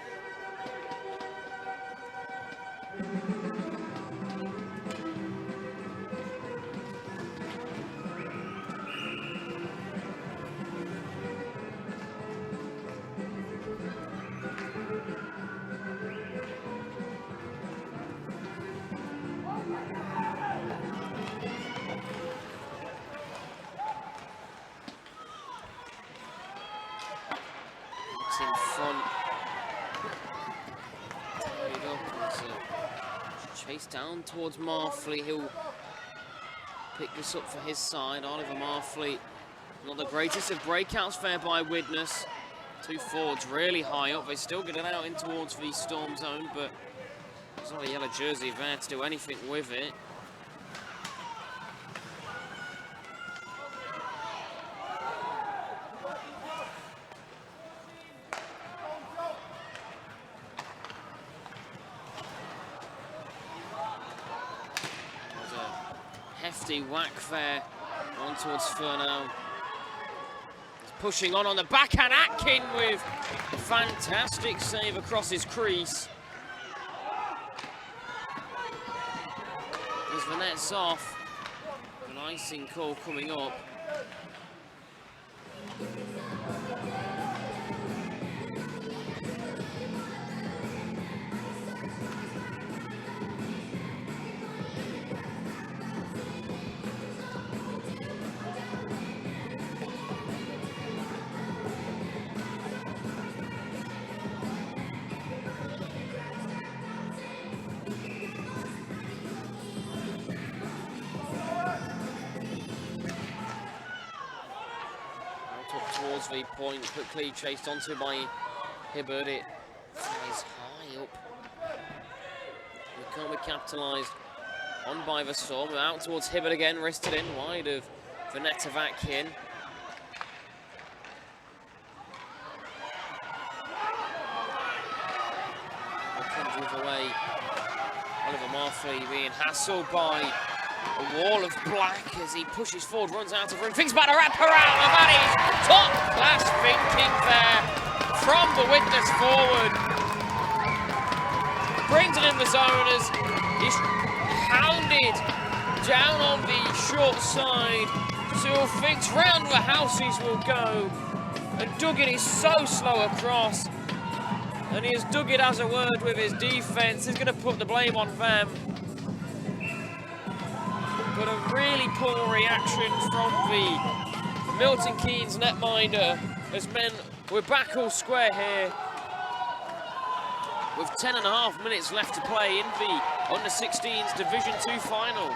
In front. Chase down towards Marfleet. He'll pick this up for his side. Oliver Marfleet, not the greatest of breakouts there by Widnes. Two forwards really high up. They still get it out in towards the Storm zone, but there's not a yellow jersey there to do anything with it. Hefty whack there on towards Furnow. He's pushing on the backhand. Atkin with a fantastic save across his crease. As the net's off, an icing call coming up. Towards the point, quickly chased onto by Hibbard. It flies high up. It can't be capitalised on by the Storm. Out towards Hibbard again, wristed in wide of Vanetta Vatkin. Comes away. Oliver Marfleet being hassled by a wall of black as he pushes forward, runs out of room, thinks about a wraparound, and that is top-class thinking there from the Widnes forward. Brings it in the zone as he's hounded down on the short side. Still thinks round the houses will go, and Duggett is so slow across, and he has Duggett as a word with his defence. He's going to put the blame on them. But a really poor reaction from the Milton Keynes netminder as men we're back all square here with 10.5 minutes left to play in the Under-16s Division 2 final.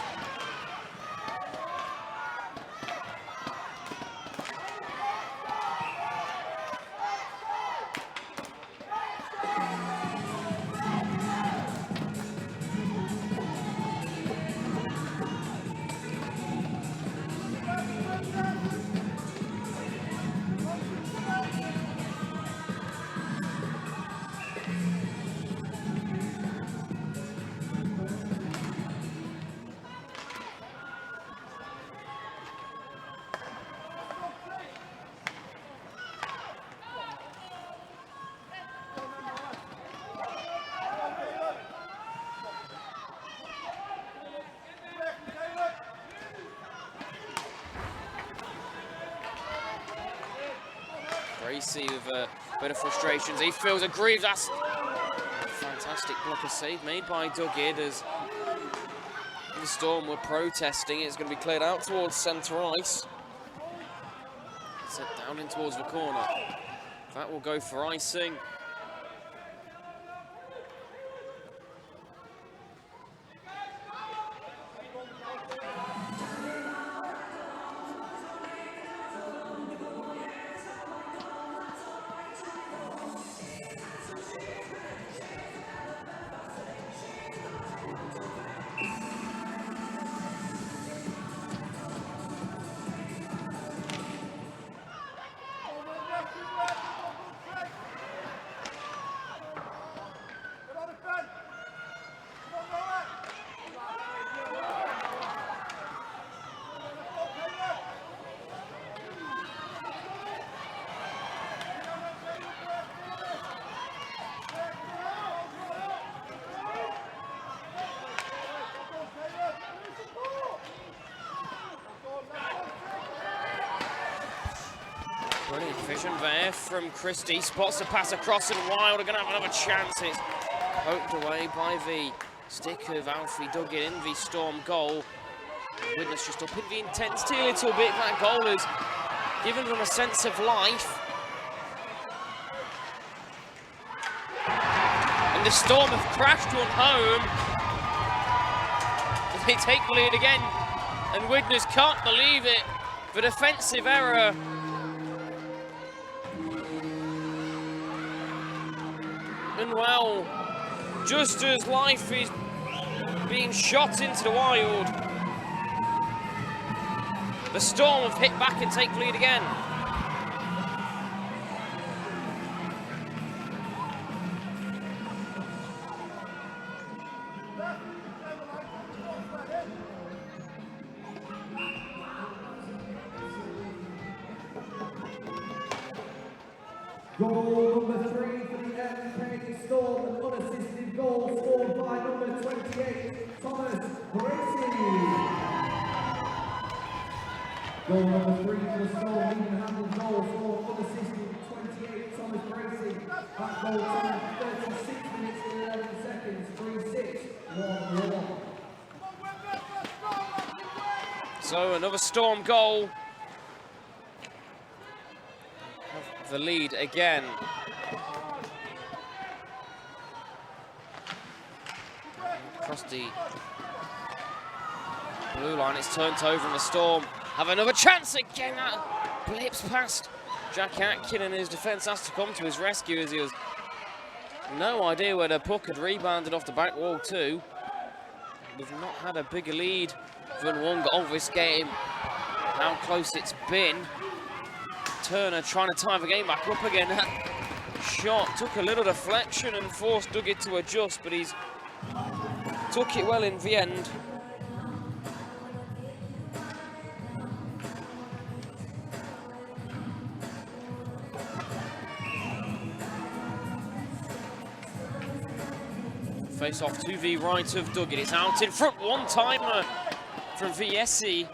Gracie with a bit of frustrations. He feels aggrieved. That's a fantastic blocker save made by Duggett as the Storm were protesting. It's going to be cleared out towards centre ice. Set down in towards the corner. That will go for icing. Brilliant vision there from Christie. Spots the pass across and Wild are going to have another chance. It's poked away by the stick of Alfie Duggett in the Storm goal. Widnes just up in the intensity a little bit. That goal has given them a sense of life. And the Storm have crashed one home. They take the lead again, and Widnes can't believe it. The defensive error. And well, just as life is being shot into the wild, the Storm have hit back and take the lead again. Goal number 3 for the MK Storm, an unassisted goal scored by number 28, Thomas Gracie. Goal number 3 for the Storm, even-handed goal scored unassisted, 28, Thomas Gracie. That goal time, 36 minutes and 11 seconds, 3-6, 1-1. So another Storm goal. The lead again. Across the blue line, it's turned over and the Storm have another chance again. That blips past Jack Atkin, and his defence has to come to his rescue as he has no idea where the puck had rebounded off the back wall too. We've not had a bigger lead than one goal this game. How close it's been. Turner trying to tie the game back up again. That shot took a little deflection and forced Duggett to adjust, but he's took it well in the end. Face off to the right of Duggett. It's out in front, one-timer from Viesi.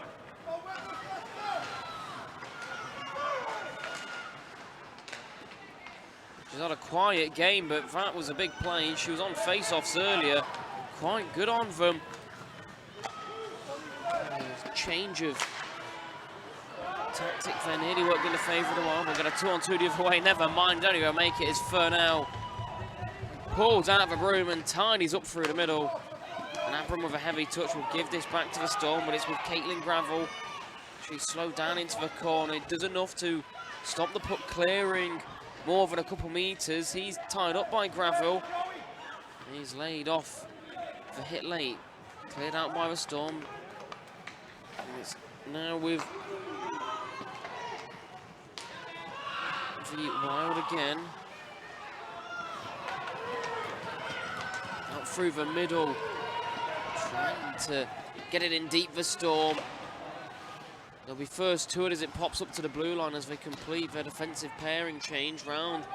She's had a quiet game, but that was a big play. She was on face-offs earlier. Quite good on them. Change of tactic there nearly worked in the favour of the Wild. We'll get a 2-on-2 the other way. Never mind, don't even make it as Furnell pulls out of the broom and tidies up through the middle. And Abram with a heavy touch will give this back to the Storm, but it's with Caitlin Gravel. She's slowed down into the corner. It does enough to stop the puck clearing more than a couple metres. He's tied up by Gravel. He's laid off the hit late. Cleared out by the Storm. And it's now with the Wild again. Out through the middle. Trying to get it in deep, the Storm. They'll be first to it as it pops up to the blue line as they complete their defensive pairing change round.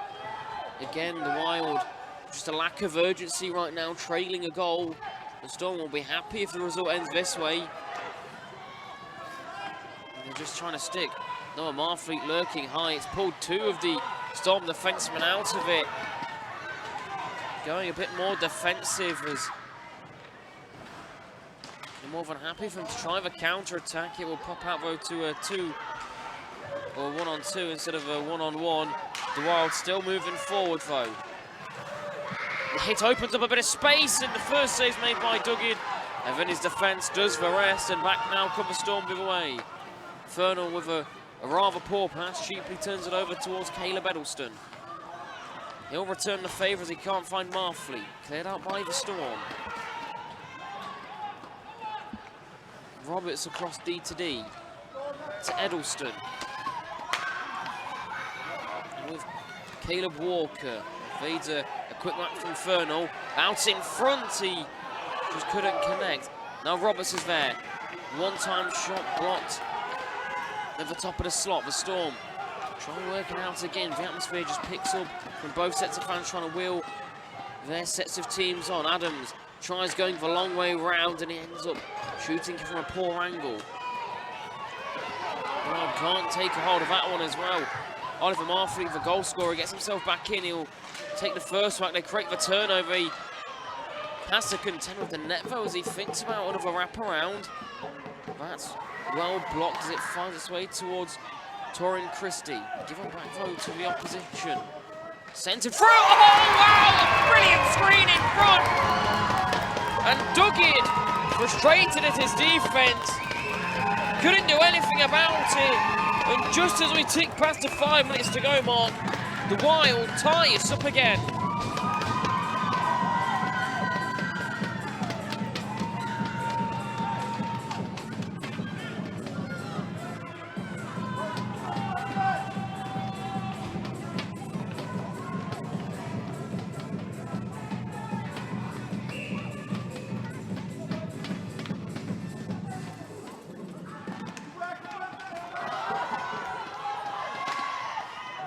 Again, the Wild, just a lack of urgency right now, trailing a goal. The Storm will be happy if the result ends this way. And they're just trying to stick. Noah Marfleet lurking high. It's pulled two of the Storm defensemen out of it. Going a bit more defensive as they're more than happy for him to try the counter-attack. It will pop out though to a 2 or 1-on-2 instead of a 1-on-1. The Wild still moving forward though. The hit opens up a bit of space and the first save's made by Duggett. And then his defence does the rest, and back now come the Storm the other way. Fernal with a rather poor pass, cheaply turns it over towards Caleb Edelston. He'll return the favour as he can't find Marfleet. Cleared out by the Storm. Roberts across D to D to Edelston. With Caleb Walker. Fades a quick back from Fernal. Out in front, he just couldn't connect. Now Roberts is there. One-time shot blocked at the top of the slot. The Storm trying to work it out again. The atmosphere just picks up from both sets of fans trying to wheel their sets of teams on. Adams tries going the long way round and he ends up shooting from a poor angle. Well, can't take a hold of that one as well. Oliver Marfleet, the goal scorer, gets himself back in. He'll take the first whack. They create the turnover. He has to contend with the net though as he thinks about another wraparound. That's well blocked as it finds its way towards Torin Christie. Given back though to the opposition. Centred through. Oh wow! A brilliant screen in front. And Duggett Frustrated at his defence. Couldn't do anything about it. And just as we tick past the 5 minutes to go mark, the Wild tie us up again.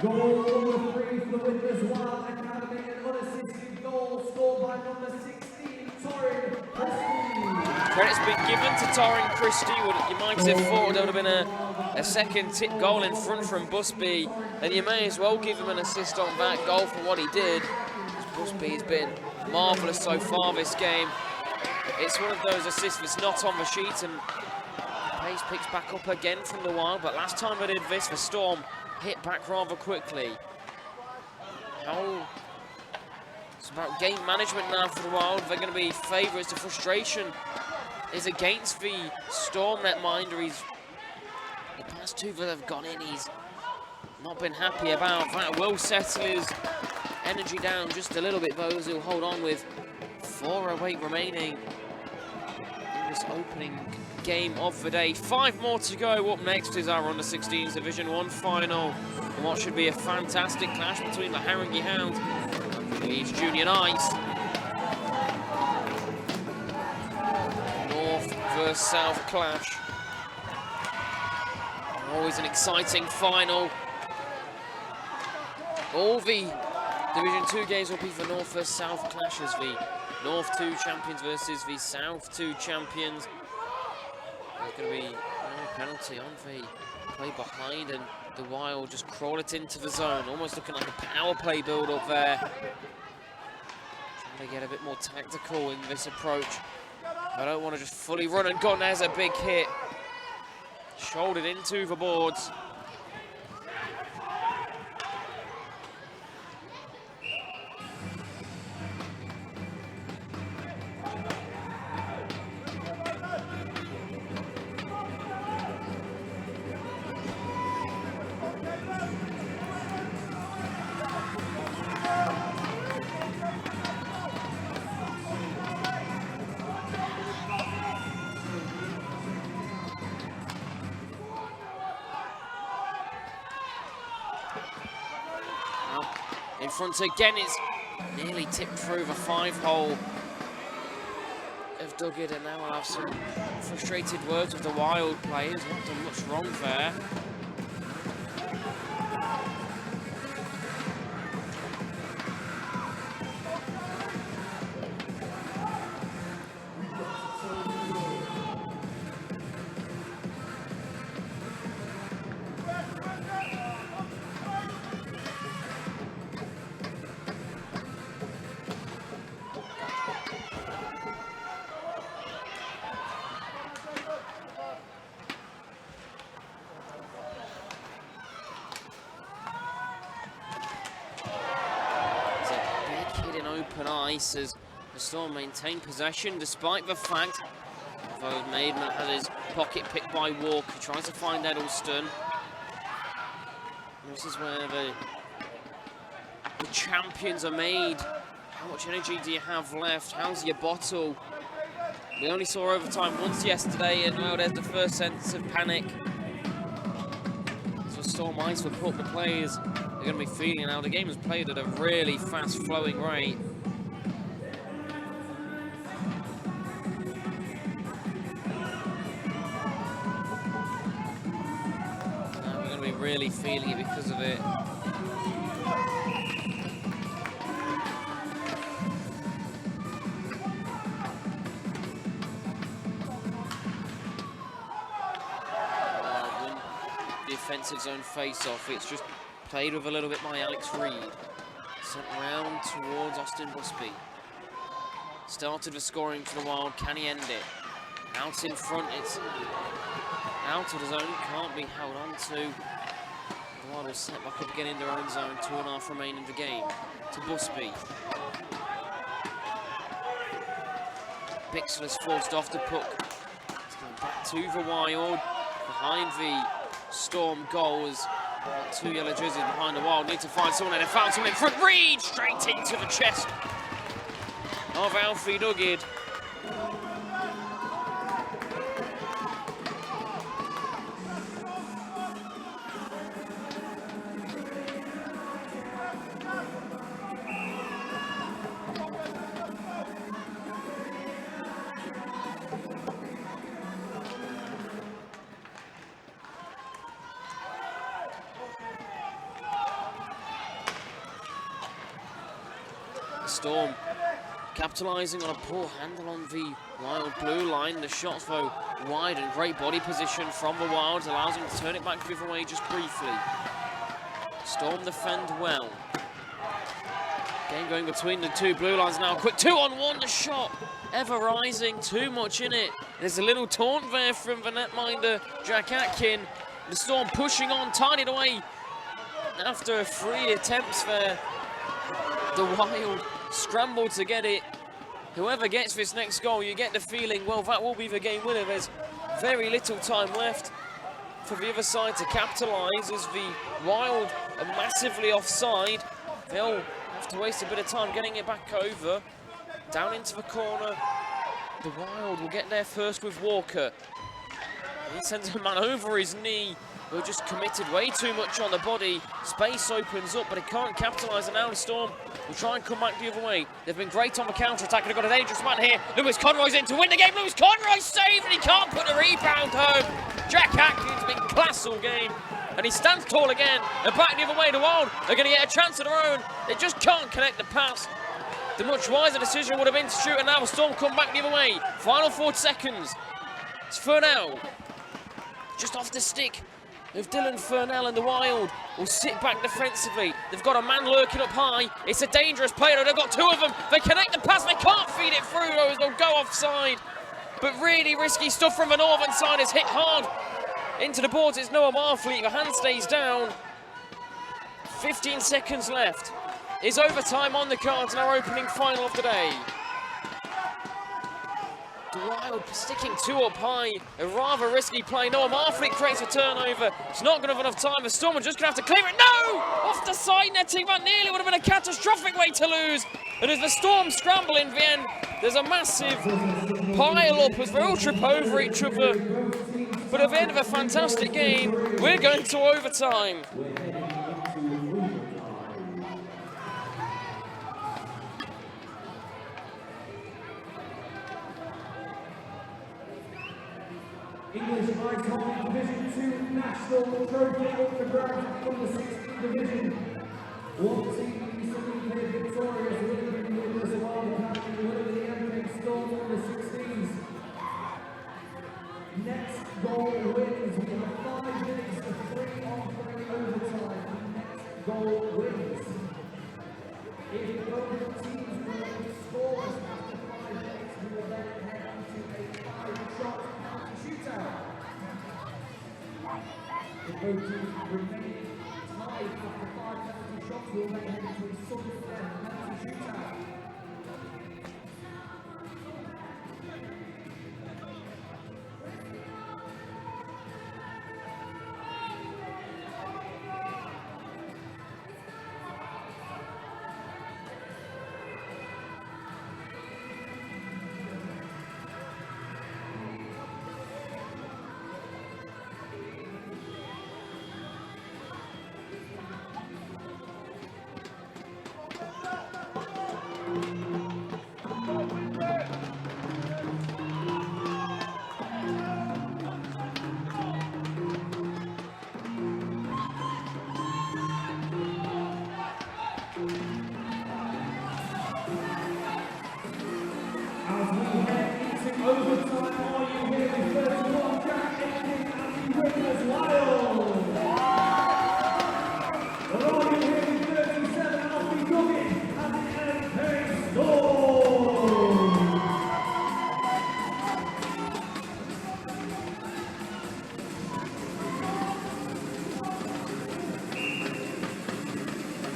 Goal number 3 for the Widnes Wild Academy, an unassisted goal scored by number 16, Torrin Christie. Credit's been given to Torrin Christie. You might have thought there would have been a second tip goal in front from Busby, and you may as well give him an assist on that goal for what he did. Busby's been marvellous so far this game. It's one of those assists that's not on the sheet, and pace picks back up again from the Wild, but last time they did this, the Storm hit back rather quickly. It's about game management now for the Wild. They're going to be favourites. The frustration is against the Storm netminder. The past 2 that have gone in, he's not been happy about. That will settle his energy down just a little bit, though, as he'll hold on with 4:08 remaining in this opening game of the day. 5 more to go. Up next is our under-16s Division 1 final, and what should be a fantastic clash between the Haringey Hounds and the Leeds Junior Knights. North versus South clash. Always an exciting final. All the Division 2 games will be for North versus South clashes. The North 2 champions versus the South 2 champions. There's going to be no penalty on the play behind, and the Wild just crawl it into the zone, almost looking like a power play build up there. Trying to get a bit more tactical in this approach. I don't want to just fully run and gun. There's a big hit. Shouldered into the boards. In front again, it's nearly tipped through the 5-hole of Duggett, and now we'll have some frustrated words with the Wild players. Not done much wrong there. Open ice as the Storm maintain possession despite the fact though Maidman had his pocket picked by Walker. He tries to find Edelston. This is where the champions are made. How much energy do you have left? How's your bottle? We only saw overtime once yesterday, and now there's the first sense of panic. So Storm Ice will put the players. They're going to be feeling now. The game is played at a really fast-flowing rate. Now we're going to be really feeling it because of it. The offensive zone face-off. It's just played with a little bit by Alex Reed. Sent round towards Austin Busby. Started the scoring for the Wild. Can he end it? Out in front. It's out of the zone. Can't be held on to. The Wild will set back up again in their own zone. 2.5 remain in the game. To Busby. Bixel is forced off the puck. It's going back to the Wild, behind the Storm goals. Two yellow jerseys behind the Wild. Need to find someone, and they found someone in front. Reed straight into the chest of Alfie Duguid. Storm capitalising on a poor handle on the Wild blue line. The shots, though, wide and great body position from the Wild allows them to turn it back the other way just briefly. Storm defend well. Game going between the two blue lines now. Quick 2-on-1, the shot ever rising, too much in it. There's a little taunt there from the netminder, Jack Atkin. The Storm pushing on, tied it away after 3 attempts there. The Wild scramble to get it. Whoever gets this next goal, you get the feeling, well, that will be the game winner. There's very little time left for the other side to capitalise as the Wild are massively offside. They'll have to waste a bit of time getting it back over. Down into the corner. The Wild will get there first with Walker. He sends a man over his knee. Who just committed way too much on the body. Space opens up, but it can't capitalise, and now the Storm will try and come back the other way. They've been great on the counter-attack, and they've got a dangerous man here. Lewis Conroy's in to win the game. Lewis Conroy saved, and he can't put the rebound home. Jack Atkins been class all game, and he stands tall again. And back the other way, the Wild are going to get a chance of their own. They just can't connect the pass. The much wiser decision would have been to shoot, and now the Storm come back the other way. Final 40 seconds. It's Furnell. Just off the stick of Dylan Furnell, and the Wild will sit back defensively. They've got a man lurking up high. It's a dangerous play. They've got 2 of them. They connect the pass. They can't feed it through, though, as they'll go offside. But really risky stuff from the northern side. Is hit hard into the boards. It's Noah Marfleet. The hand stays down. 15 seconds left. Is overtime on the cards in our opening final of the day. The Wild sticking 2 up high, a rather risky play. Noah Marfleet creates a turnover. It's not going to have enough time. The Storm are just going to have to clear it. No! Off the side netting. That nearly would have been a catastrophic way to lose. And as the Storm scramble in the end, there's a massive pile up as they all trip over each other. But at the end of a fantastic game, we're going to overtime. English Ice Hockey Division 2 National Trophy up the ground from the 16th Division. One team recently played victorious, winning the Widnes Wild Academy, winning the MK Storm from the 16s. Next goal wins. We have 5 minutes of 3-on-3 overtime. Next goal wins. If both teams will score after 5 minutes, we will then head into a 5-shot shootout. If both teams remain tied after 5 penalty shots, we'll then head into a sudden penalty shootout.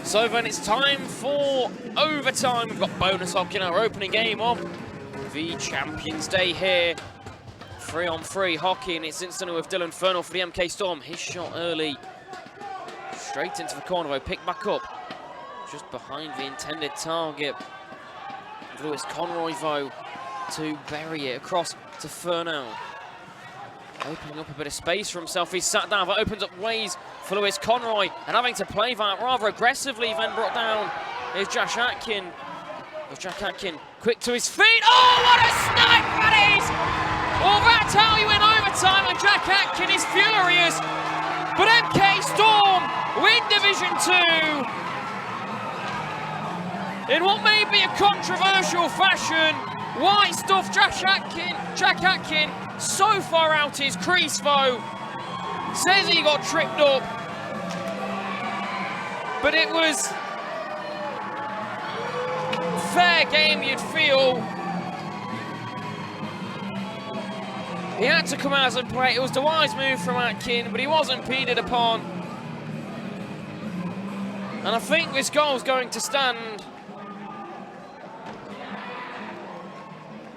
So then it's time for overtime. We've got bonus hockey in our opening game on the Champions Day here. 3-on-3 hockey, and it's instantly with Dylan Fernall for the MK Storm. His shot early, straight into the corner, though, picked back up just behind the intended target. Lewis Conroy, though, to bury it across to Fernall. Opening up a bit of space for himself. He's sat down. That opens up ways for Lewis Conroy, and having to play that rather aggressively, then brought down. Here's Jack Atkin. There's Jack Atkin, quick to his feet. Oh, what a snipe that is! Well, that's how you win overtime, and Jack Atkin is furious. But MK Storm win Division 2 in what may be a controversial fashion. White stuff, Jack Atkin, so far out his crease, though. Says he got tripped up. But it was fair game, you'd feel. He had to come out and play. It was the wise move from Atkin, but he wasn't impeded upon. And I think this goal's going to stand.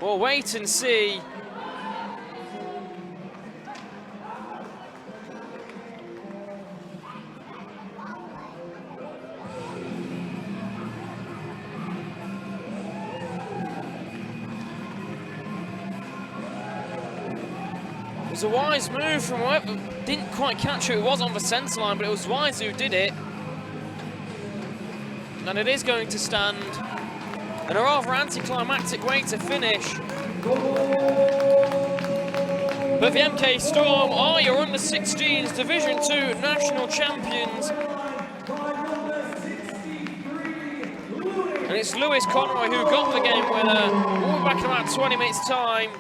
We'll wait and see. It was a wise move from whoever, didn't quite catch who it was on the centre line, but it was Wise who did it. And it is going to stand. And a rather anticlimactic way to finish. But the MK Storm are your under-16s Division 2 national champions. And it's Lewis Conroy who got the game winner. We'll be back in about 20 minutes' time.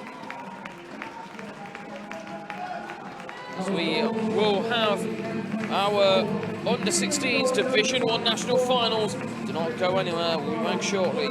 As we will have our under-16s Division 1 national finals. Do not go anywhere, we'll be back shortly.